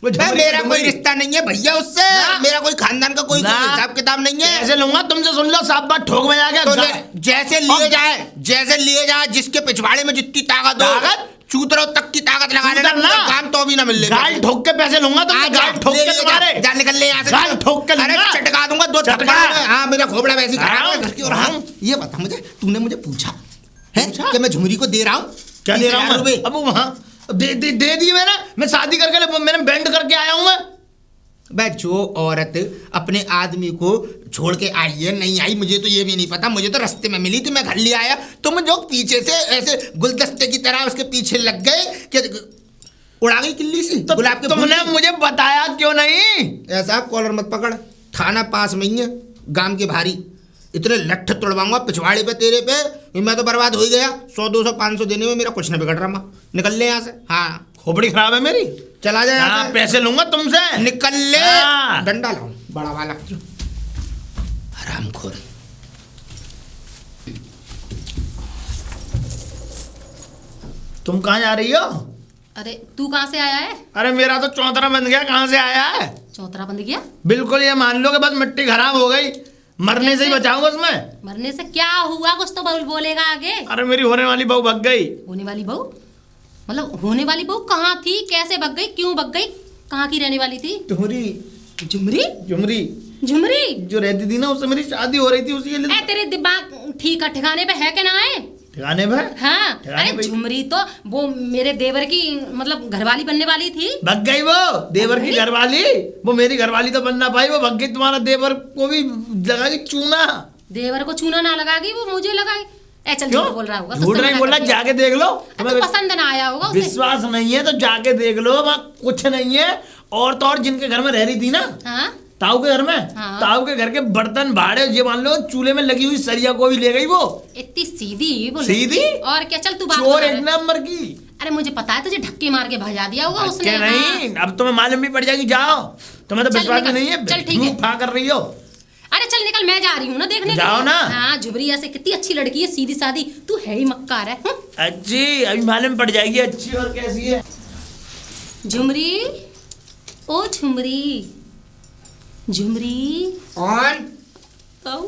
S3: वो
S2: भाई
S3: झुमरी-
S2: मेरा कोई
S3: झुमरी।
S2: रिश्ता नहीं है भैया उससे।
S3: ना।
S2: मेरा कोई खानदान का कोई
S3: ना।
S2: हिसाब किताब नहीं है।
S3: ऐसे लूंगा तुमसे। सुन लो, साफ बात ठोक बजा के
S2: तो जैसे लिए जाए, जैसे लिए जाए, जिसके पिछवाड़े में जितनी ताकत हो,
S3: ताकत?
S2: चूतरों तक की ताकत लगा लेना,
S3: चूतर ना।
S2: काम तो भी ना मिल
S3: गाल ठोक के पैसे लूंगा तुमसे। गाल ठोक के तुम्हारे।
S2: जा निकल ले यहाँ से।
S3: गाल ठोक के
S2: अरे
S3: लूंगा।
S2: चटका दूंगा 2
S3: चटका।
S2: थप्पड़। हाँ मेरा खोपड़ा वैसी खराब है घर की। और हाँ
S3: हाँ।
S2: ये बता मुझे, तूने मुझे पूछा है
S3: पूछा?
S2: कि मैं झुमरी को दे रहा हूँ
S3: क्या दे रहा
S2: 30,000
S3: हूँ?
S2: रुपए?
S3: अब वहाँ दे दी मैंने। मैं शादी करके मैंने बैंड करके आया हूँ मैं।
S2: भाई जो औरत अपने आदमी को छोड़ के आई है नहीं आई मुझे तो ये भी नहीं पता। मुझे तो रास्ते में मिली थी, मैं घर ले आया, तुम जो पीछे से ऐसे गुलदस्ते की तरह उसके पीछे लग गए कि उड़ा गई किल्ली सी
S3: तो
S2: गुलाब के फूल
S3: तुमने
S2: की।
S3: मुझे बताया क्यों नहीं?
S2: ऐसा कॉलर मत पकड़, थाना पास में ही है, गांव के भारी। इतने लट्ठ तोड़वाऊंगा पिछवाड़े पे तेरे पे, मैं तो बर्बाद हो ही गया। 100 200 500 देने में मेरा कुछ ना बिगड़ रहा। माँ निकल ले यहाँ से। हाँ
S3: खोपड़ी खराब है मेरी।
S2: चला जाए यहाँ
S3: हाँ,
S2: से।
S3: पैसे लूंगा तुमसे।
S2: निकल ले।
S3: हाँ।
S2: डंडा लाऊं बड़ा वाला, हरामखोर।
S3: तुम कहाँ जा रही हो?
S4: अरे तू कहाँ से आया है?
S3: अरे मेरा तो चौतरा बंद गया। कहाँ से आया है?
S4: चौतरा बंद गया?
S3: बिल्कुल, ये मान लो कि बस मिट्टी खराब हो गई, मरने से ही बचाऊंगा उसमें।
S4: मरने से क्या हुआ? कुछ तो बोलेगा आगे।
S3: अरे मेरी होने वाली बहू भग गई।
S4: होने वाली बहू? मतलब होने वाली बहू कहाँ थी? कैसे भग गई? क्यों भग गई? कहाँ की रहने वाली थी?
S3: झुमरी।
S4: झुमरी?
S3: झुमरी
S4: झुमरी
S3: जो रहती थी ना उससे मेरी शादी हो रही थी, उसी के लिए।
S4: ए तेरे दिमाग ठीक है, ठिकाने पे है कि ना है?
S3: ठिकाने पे?
S4: हाँ।
S3: ठिकाने
S4: अरे
S3: पे?
S4: झुमरी तो वो मेरे देवर की मतलब घरवाली बनने वाली थी।
S3: भग गई वो देवर की घरवाली। वो मेरी घरवाली तो बन ना पाई, वो भग गई। तुम्हारा देवर को भी लगाई चूना।
S4: देवर को चूना ना लगागी, वो मुझे लगाई। ए चल,
S3: क्यों
S4: झूठ बोल रहा होगा।
S3: झूठ नहीं बोल रहा, जाके देख लो।
S4: तो पसंद ना आया होगा उसे।
S3: विश्वास नहीं है तो जाके देख लो, वहाँ कुछ नहीं है। और तो और जिनके घर में रह रही थी ना,
S4: हाँ?
S3: ताऊ के घर में,
S4: हाँ।
S3: ताऊ के घर के बर्तन भाड़े, ये मान लो चूल्हे में लगी हुई सरिया को भी ले गई वो।
S4: इतनी सीधी बोल।
S3: सीधी?
S4: और क्या, चल तू बात
S3: चोर
S4: बता
S3: एक
S4: दे।
S3: नंबर की।
S4: अरे मुझे पता है तुझे धक्के मार के भजा दिया होगा उसने।
S3: अच्छा नहीं, अब तुम्हें मालूम भी पड़ जाएगी। जाओ, तुम्हें तो
S4: चल
S3: विश्वास
S4: निकल,
S3: नहीं है।
S4: चल ठीक है।
S3: झूठ फा कर रही हो।
S4: अरे चल निकल, मैं जा रही हूँ ना देखने के
S3: जाओ
S4: लिए।
S3: ना।
S4: हाँ, झुमरी ऐसे कितनी अच्छी लड़की है, सीधी सादी। तू है ही मक्कार है।
S3: अच्छी, अभी मालूम पड़ जाएगी अच्छी और कैसी है।
S4: झुमरी, ओ झुमरी, झुमरी।
S2: कौन?
S4: ताऊ,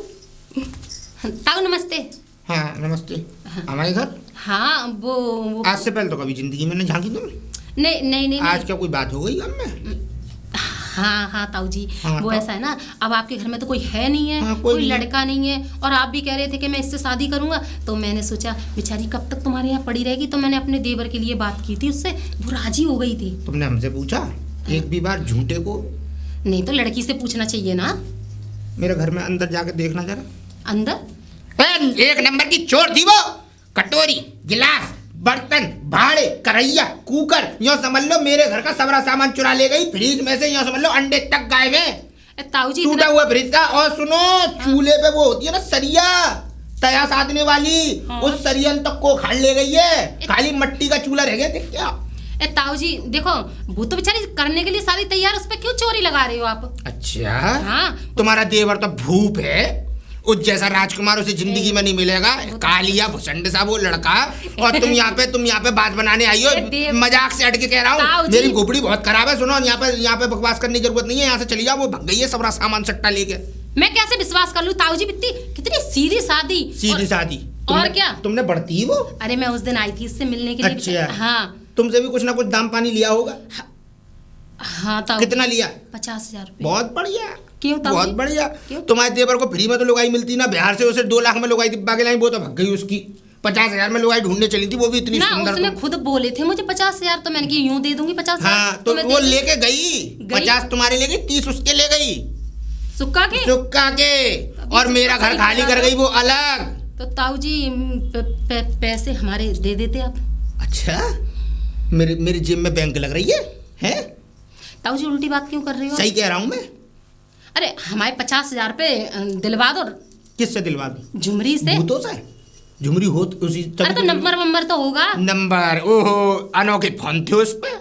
S4: ताऊ नमस्ते।
S2: हाँ नमस्ते। हमारे घर?
S4: हाँ वो
S2: आज से पहले तो कभी जिंदगी में नहीं झांकी तुम।
S4: नहीं नहीं नहीं,
S2: आज क्या कोई बात हो गई घर में?
S4: हाँ हाँ ताऊ जी,
S2: हाँ,
S4: वो
S2: तो?
S4: ऐसा है ना, अब आपके घर में तो कोई है नहीं है।
S2: हाँ,
S4: कोई
S2: कोई नहीं।
S4: लड़का नहीं है, और आप भी कह रहे थे कि मैं इससे शादी करूंगा, तो मैंने सोचा बेचारी कब तक तुम्हारे यहाँ पड़ी रहेगी, तो मैंने अपने देवर के लिए बात की थी उससे, वो राजी हो गई थी।
S2: तुमने हमसे पूछा एक भी बार झूठे को?
S4: नहीं तो लड़की से पूछना चाहिए ना।
S2: मेरे घर में अंदर जाके देखना जरा।
S4: अंदर?
S2: एक नंबर की चोर थी वो। कटोरी, गिलास, बर्तन, भाड़े, करैया, कुकर, यूं समझ लो मेरे घर का सारा सामान चुरा ले गई। फ्रिज में से यूं समझ लो अंडे तक गायब है।
S4: ताऊ जी
S2: टूटा हुआ फ्रिज का। और सुनो, चूल्हे पे वो होती है ना सरिया, तया साधने वाली,
S4: हाँ।
S2: उस सरियन तक को उखाड़ ले गई है। खाली मट्टी का चूल्हा रह गया। देख क्या?
S4: ताऊ जी देखो, वो तो बेचारी करने के लिए सारी तैयार, उस पर क्यों चोरी लगा रहे हो आप?
S2: अच्छा
S4: हाँ।
S2: तुम्हारा देवर तो भूप है, उस जैसा राजकुमार उसे जिंदगी में नहीं मिलेगा। कालिया भुसंड सा वो लड़का, और तुम यहाँ पे बात बनाने आई हो। मजाक से हट के कह रहा हूँ, मेरी खोपड़ी बहुत खराब है। सुनो, यहाँ पे बकवास करने की जरूरत नहीं है। यहाँ से चली जाओ, वो भग गई है सबरा सामान सट्टा लेके।
S4: मैं कैसे विश्वास कर लूं ताऊ जी, कितनी सीधी सादी।
S2: सीधी सादी?
S4: और क्या?
S2: तुमने बढ़ती ही वो।
S4: अरे मैं उस दिन आई थी इससे मिलने के लिए।
S2: अच्छा।
S4: हाँ।
S2: तुमसे भी कुछ ना कुछ दाम पानी लिया होगा।
S4: हाँ ताऊ।
S2: कितना लिया?
S4: 50,000 रुपए।
S2: बहुत बढ़िया।
S4: क्यों ताऊ
S2: बहुत
S4: जी?
S2: बढ़िया।
S4: क्यों?
S2: तुम्हारे देवर को फ्री में तो लुगाई मिलती ना। बिहार से उसे 2 लाख में लुगाई दिब्बा के लाई, वो तो भग गई उसकी। 50,000 में लुगाई ढूंढने चली थी, वो भी इतनी
S4: ना,
S2: सुंदर।
S4: उसने खुद बोले थे मुझे 50,000, तो मैंने कहा यूं दे दूंगी 50,000।
S2: हाँ तो
S4: मैं
S2: वो
S4: दे दूं।
S2: लेके गई। 50 तुम्हारे ले गई, 30 उसके ले गई,
S4: सुक्का के।
S2: सुक्का के। और मेरा घर खाली कर गई वो अलग।
S4: तो ताऊ जी पैसे हमारे दे देते आप।
S2: अच्छा, मेरी जेब में बैंक लग रही है, हैं?
S4: ताऊ जी उल्टी बात क्यों कर रहे हो?
S2: सही कह रहा हूँ मैं।
S4: अरे हमारे 50,000 रुपए दिलवा दो।
S2: किससे दिलवा दूं?
S4: झुमरी से।
S2: भूतों से? झुमरी हो तो उसी
S4: अरे तो नंबर वंबर तो होगा।
S2: नंबर? ओहो, अनोखे फोन थे उस पे।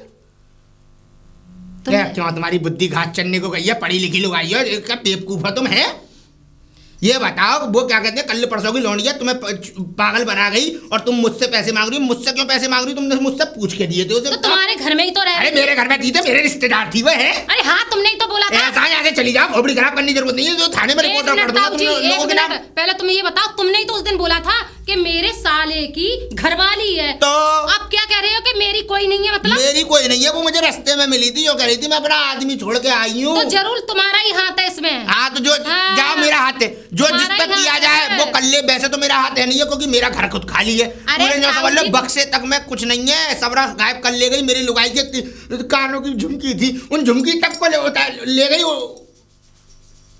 S2: क्या क्यों तुम्हारी बुद्धि घास चढ़ने को गई है? पढ़ी लिखी लोग आई हो, क्या बेवकूफ हो तुम? है ये बताओ, वो क्या कहते हैं, कल परसों की लौंडिया तुम्हें पागल बना गई और तुम मुझसे पैसे मांग रही हो। मुझसे क्यों पैसे मांग रही हो? तुमने मुझसे पूछ के दिए थे उसे।
S4: तो तुम्हारे घर में ही तो रह
S2: अरे
S4: रही थी।
S2: मेरे घर में थी तो मेरे रिश्तेदार थी वो। है
S4: अरे हाँ, तुमने ही तो बोला था।
S2: ऐसा यहाँ से चली जाओ, खोपड़ी खराब करने की जरूरत नहीं है। जो थाने में
S4: एक
S2: रिपोर्ट कर
S4: मिनट
S2: दूंगा
S4: ताऊ
S2: तुम
S4: जी,
S2: लोगों
S4: एक
S2: के नाम।
S4: मिनट। पहले तुम ये बताओ, तुमने ही तो उस दिन बोला था कि मेरे साले की घरवाली है।
S2: तो
S4: आप क्या कह रहे हो कि मेरी कोई नहीं है? मतलब
S2: मेरी कोई नहीं है, वो मुझे रास्ते में मिली थी, जो कह रही थी मैं अपना आदमी छोड़ के आई हूँ।
S4: तो जरूर तुम्हारा ही हाथ है इसमें।
S2: हाँ तो जो
S4: हाँ।
S2: जाओ, मेरा हाथ है। जो जिस
S4: तुम्हारा
S2: पर
S4: ही
S2: किया
S4: हाथ
S2: जाए
S4: है।
S2: वो कर ले। वैसे तो मेरा हाथ है नहीं है, क्योंकि मेरा घर खुद खाली है।
S4: अरे
S2: पूरे जो
S4: ताऊ
S2: समझ लो
S4: जी,
S2: बक्से तक में कुछ नहीं है, सबरा गायब कर ले गई। मेरी लुगाई के कानों की झुमकी थी, उन झुमकी तक को ले गई वो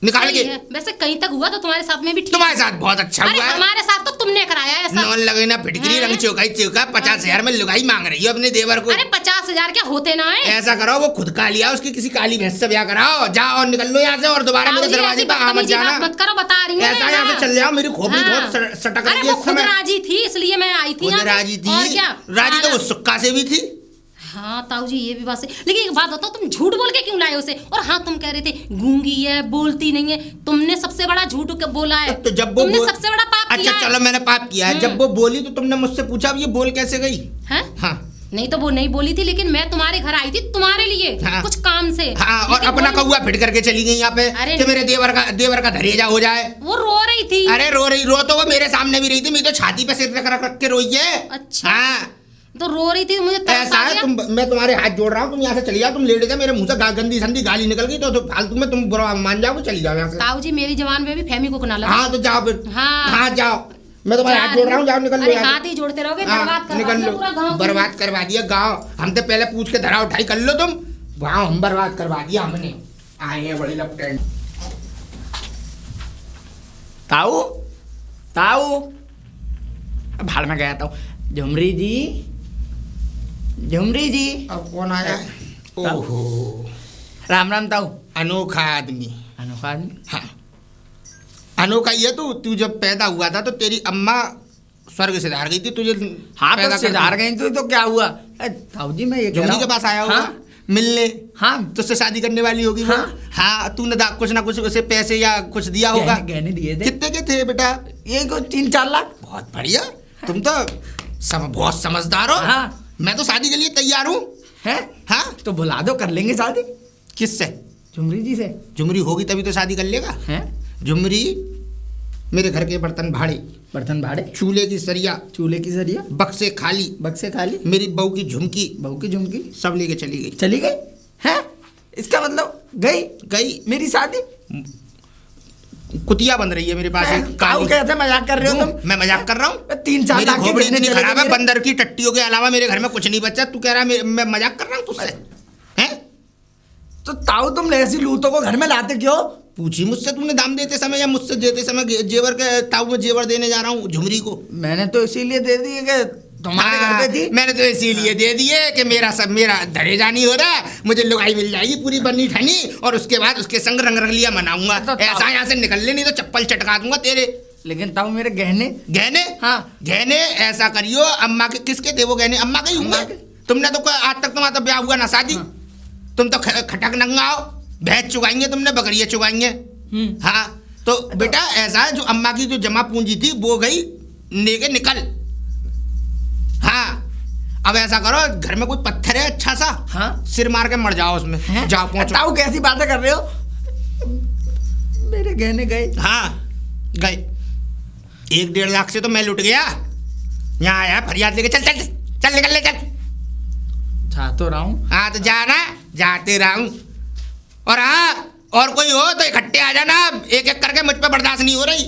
S2: निकाल
S4: सही
S2: के।
S4: है। वैसे कहीं तक हुआ तो तुम्हारे साथ में भी ठीक।
S2: तुम्हारे साथ बहुत अच्छा
S4: अरे
S2: हुआ है।
S4: हमारे साथ तो तुमने कराया है ऐसा।
S2: नॉन लगे ना फिटकरी, रंग चौकाई चौका। 50,000 में लुगाई मांग रही है अपने देवर को।
S4: अरे 50,000 क्या होते ना है?
S2: ऐसा करो, वो खुद का लिया, उसकी किसी काली भैंस से ब्याह कराओ। जाओ और निकल लो यहाँ से, और दोबारा मेरे
S4: ताऊ जी,
S2: दरवाजे
S4: ऐसी
S2: पे आ मत
S4: बदतमीजी
S2: जाना।
S4: बात मत करो, बता रही हूँ
S2: ऐसा
S4: मैं।
S2: यहाँ से चल जाओ, मेरी खोपड़ी
S4: हाँ।
S2: बहुत सटक रही
S4: अरे
S2: है
S4: वो
S2: इस
S4: खुद
S2: समय।
S4: राजी थी, इसलिए मैं आई थी
S2: खुद
S4: यहाँ पे।
S2: राजी थी।
S4: और क्या?
S2: राजी तो वो सुक्का से भी थी।
S4: हाँ ताऊ जी, ये भी बात सही। लेकिन एक बात बताओ, तुम झूठ बोल के क्यों लाए उसे? और हाँ, तुम कह रहे थे गूंगी है, बोलती नहीं है। तुमने सबसे बड़ा झूठ बोला है।
S2: तो जब वो
S4: तुमने सबसे बड़ा पाप किया
S2: अच्छा
S4: है।
S2: चलो, मैंने पाप किया है। जब वो बोली तो तुमने मुझसे पूछा अब ये बोल कैसे गई?
S4: हैं?
S2: हाँ
S4: नहीं तो वो नहीं बोली थी, लेकिन मैं तुम्हारे घर आई थी तुम्हारे लिए।
S2: हाँ।
S4: कुछ काम से।
S2: हाँ, और
S4: लेकिन
S2: अपना
S4: वो-
S2: कौआ फिट करके चली गई यहाँ पे
S4: अरे
S2: कि मेरे देवर का धरेजा हो जाए।
S4: वो रो रही थी।
S2: अरे रो तो वो मेरे सामने भी रही थी। मेरी तो छाती पे सिर रख के रोई है।
S4: अच्छा।
S2: हाँ,
S4: तो रो रही थी, मुझे तरस
S2: ऐसा
S4: आ
S2: है
S4: गया।
S2: मैं तुम्हारे हाथ जोड़ रहा हूँ, तुम यहाँ से चली जाओ, तुम लेट जा, मेरे मुंह से गंदी संदी गाली निकल गई तो फालतू में तुम बुरा मान जाओगे, चली जाओ यहाँ से।
S4: ताऊ जी मेरी जवान में भी फहमी को ना लगा।
S2: हाँ तो जाओ फिर।
S4: हाँ।
S2: हाँ जाओ, मैं तुम्हारे हाथ जोड़ रहा हूँ, जाओ निकल लो
S4: अरे
S2: यहाँ से।
S4: हाथ ही जोड़ते रहोगे,
S2: हाँ,
S4: बर्बाद करवा
S2: निकल
S4: दिया
S2: लो,
S4: पूरा गाँव।
S2: बर्बाद करवा दिया गाँव। हम तो पहले पूछ के धरा उठाई कर लो तुम, गाँव हम बर्बाद करवा दिया हमने। आए हैं बड़ी लपटें।
S5: ताऊ ताऊ, भाड़ में गया ताऊ। झुमरी जी, झुमरी जी।
S2: अब कौन आया? ओहो,
S5: राम राम ताऊ।
S2: अनोखा आदमी।
S5: अनोखा आदमी?
S2: हाँ, अनोखा ये तू जब पैदा हुआ था तो तेरी अम्मा स्वर्ग से धार गई थी तुझे।
S5: हाँ
S2: पैदा
S5: तो
S2: करके।
S5: सिधार गई तो क्या हुआ? ताऊ जी मैं ये कह रहा
S2: झुमरी के
S5: हूँ-
S2: पास आया होगा
S5: हाँ?
S2: मिलने।
S5: हाँ।
S2: तुझसे शादी करने वाली होगी वो।
S5: हाँ।
S2: हाँ, तूने कुछ ना कुछ उसे पैसे या कुछ दिया होगा।
S5: गहने दिए थे।
S2: कितने के थे बेटा?
S5: ये को 3-4 लाख।
S2: बहुत बढ़िया, तुम तो बहुत समझदार हो।
S5: हाँ।
S2: मैं तो शादी के लिए तैयार हूँ।
S5: है?
S2: हाँ,
S5: तो बुला दो, कर लेंगे शादी
S2: किससे?
S5: झुमरी जी से।
S2: झुमरी होगी तभी तो शादी कर लेगा।
S5: हैं?
S2: झुमरी मेरे घर के बर्तन भाड़े,
S5: बर्तन भाड़े,
S2: चूल्हे की सरिया,
S5: चूल्हे की सरिया,
S2: बक्से खाली,
S5: बक्से खाली,
S2: मेरी बहू की झुमकी,
S5: बहू की झुमकी
S2: सब लेके चली गई।
S5: चली गई। हैं? इसका मतलब गई
S2: गई।
S5: मेरी शादी।
S2: कुतिया बन रही है मेरे पास एक
S5: ताऊ
S2: काली।
S5: कैसे मजाक कर रहे हो तुम?
S2: मैं मजाक कर रहा हूँ?
S5: 3-4
S2: मेरी
S5: लाख के
S2: खोपड़ी
S5: गहने
S2: इतनी
S5: चले
S2: खराब है,
S5: गए मेरे।
S2: बंदर की टट्टियों के अलावा मेरे घर में कुछ नहीं बचा। तू कह रहा है मैं मजाक कर रहा हूँ तुझसे? हैं?
S5: तो ताऊ तुम ऐसी लूटों को घर में लाते क्यों?
S2: पूछी मुझसे तुमने दाम देते समय या मुझसे देते समय जेवर के ताऊ में जेवर देने जा रहा हूँ झुमरी को।
S5: मैंने तो इसीलिए दे दी कि तुम्हारे घर पे थी।
S2: मैंने तो इसीलिए दे दिए कि मेरा धरे जानी हो रहा है, मुझे लुगाई मिल जाएगी पूरी बनी ठनी और उसके बाद उसके संग रंग रंगलिया मनाऊंगा।
S5: तो
S2: ऐसा यहाँ से निकल ले, नहीं तो चप्पल चटका दूंगा तेरे।
S5: लेकिन ताऊ मेरे गहने।
S2: गहने?
S5: हाँ।
S2: गहने ऐसा करियो, अम्मा के किसके थे वो गहने? अम्मा के ही
S5: अम्मा
S2: होंगे।
S5: के।
S2: तुमने तो आज तक तुम्हारा तो ब्याह हुआ ना शादी। तुम तो खटक नंगा हो, भैंस चुगाएंगे तुमने, बकरियां चुगाएंगे। हाँ तो बेटा ऐसा है, जो अम्मा की जो जमा पूंजी थी वो गई लेके निकल। हाँ, अब ऐसा करो, घर में कोई पत्थर है अच्छा सा,
S5: हाँ।
S2: सिर मार के मर जाओ उसमें।
S5: हैं?
S2: जाओ पहुंचो।
S5: ताऊ कैसी बातें कर रहे हो? मेरे गहने गए।
S2: हाँ गए। 1-1.5 लाख से तो मैं लुट गया। यहाँ आया फरियाद लेके, चल चल चल निकल ले चल।
S5: जा तो रहा हूँ।
S2: हाँ तो जाना, जाते रहूं। और हाँ, और कोई हो तो इकट्ठे आ जाना, एक एक करके, मुझ पे बर्दाश्त नहीं हो रही।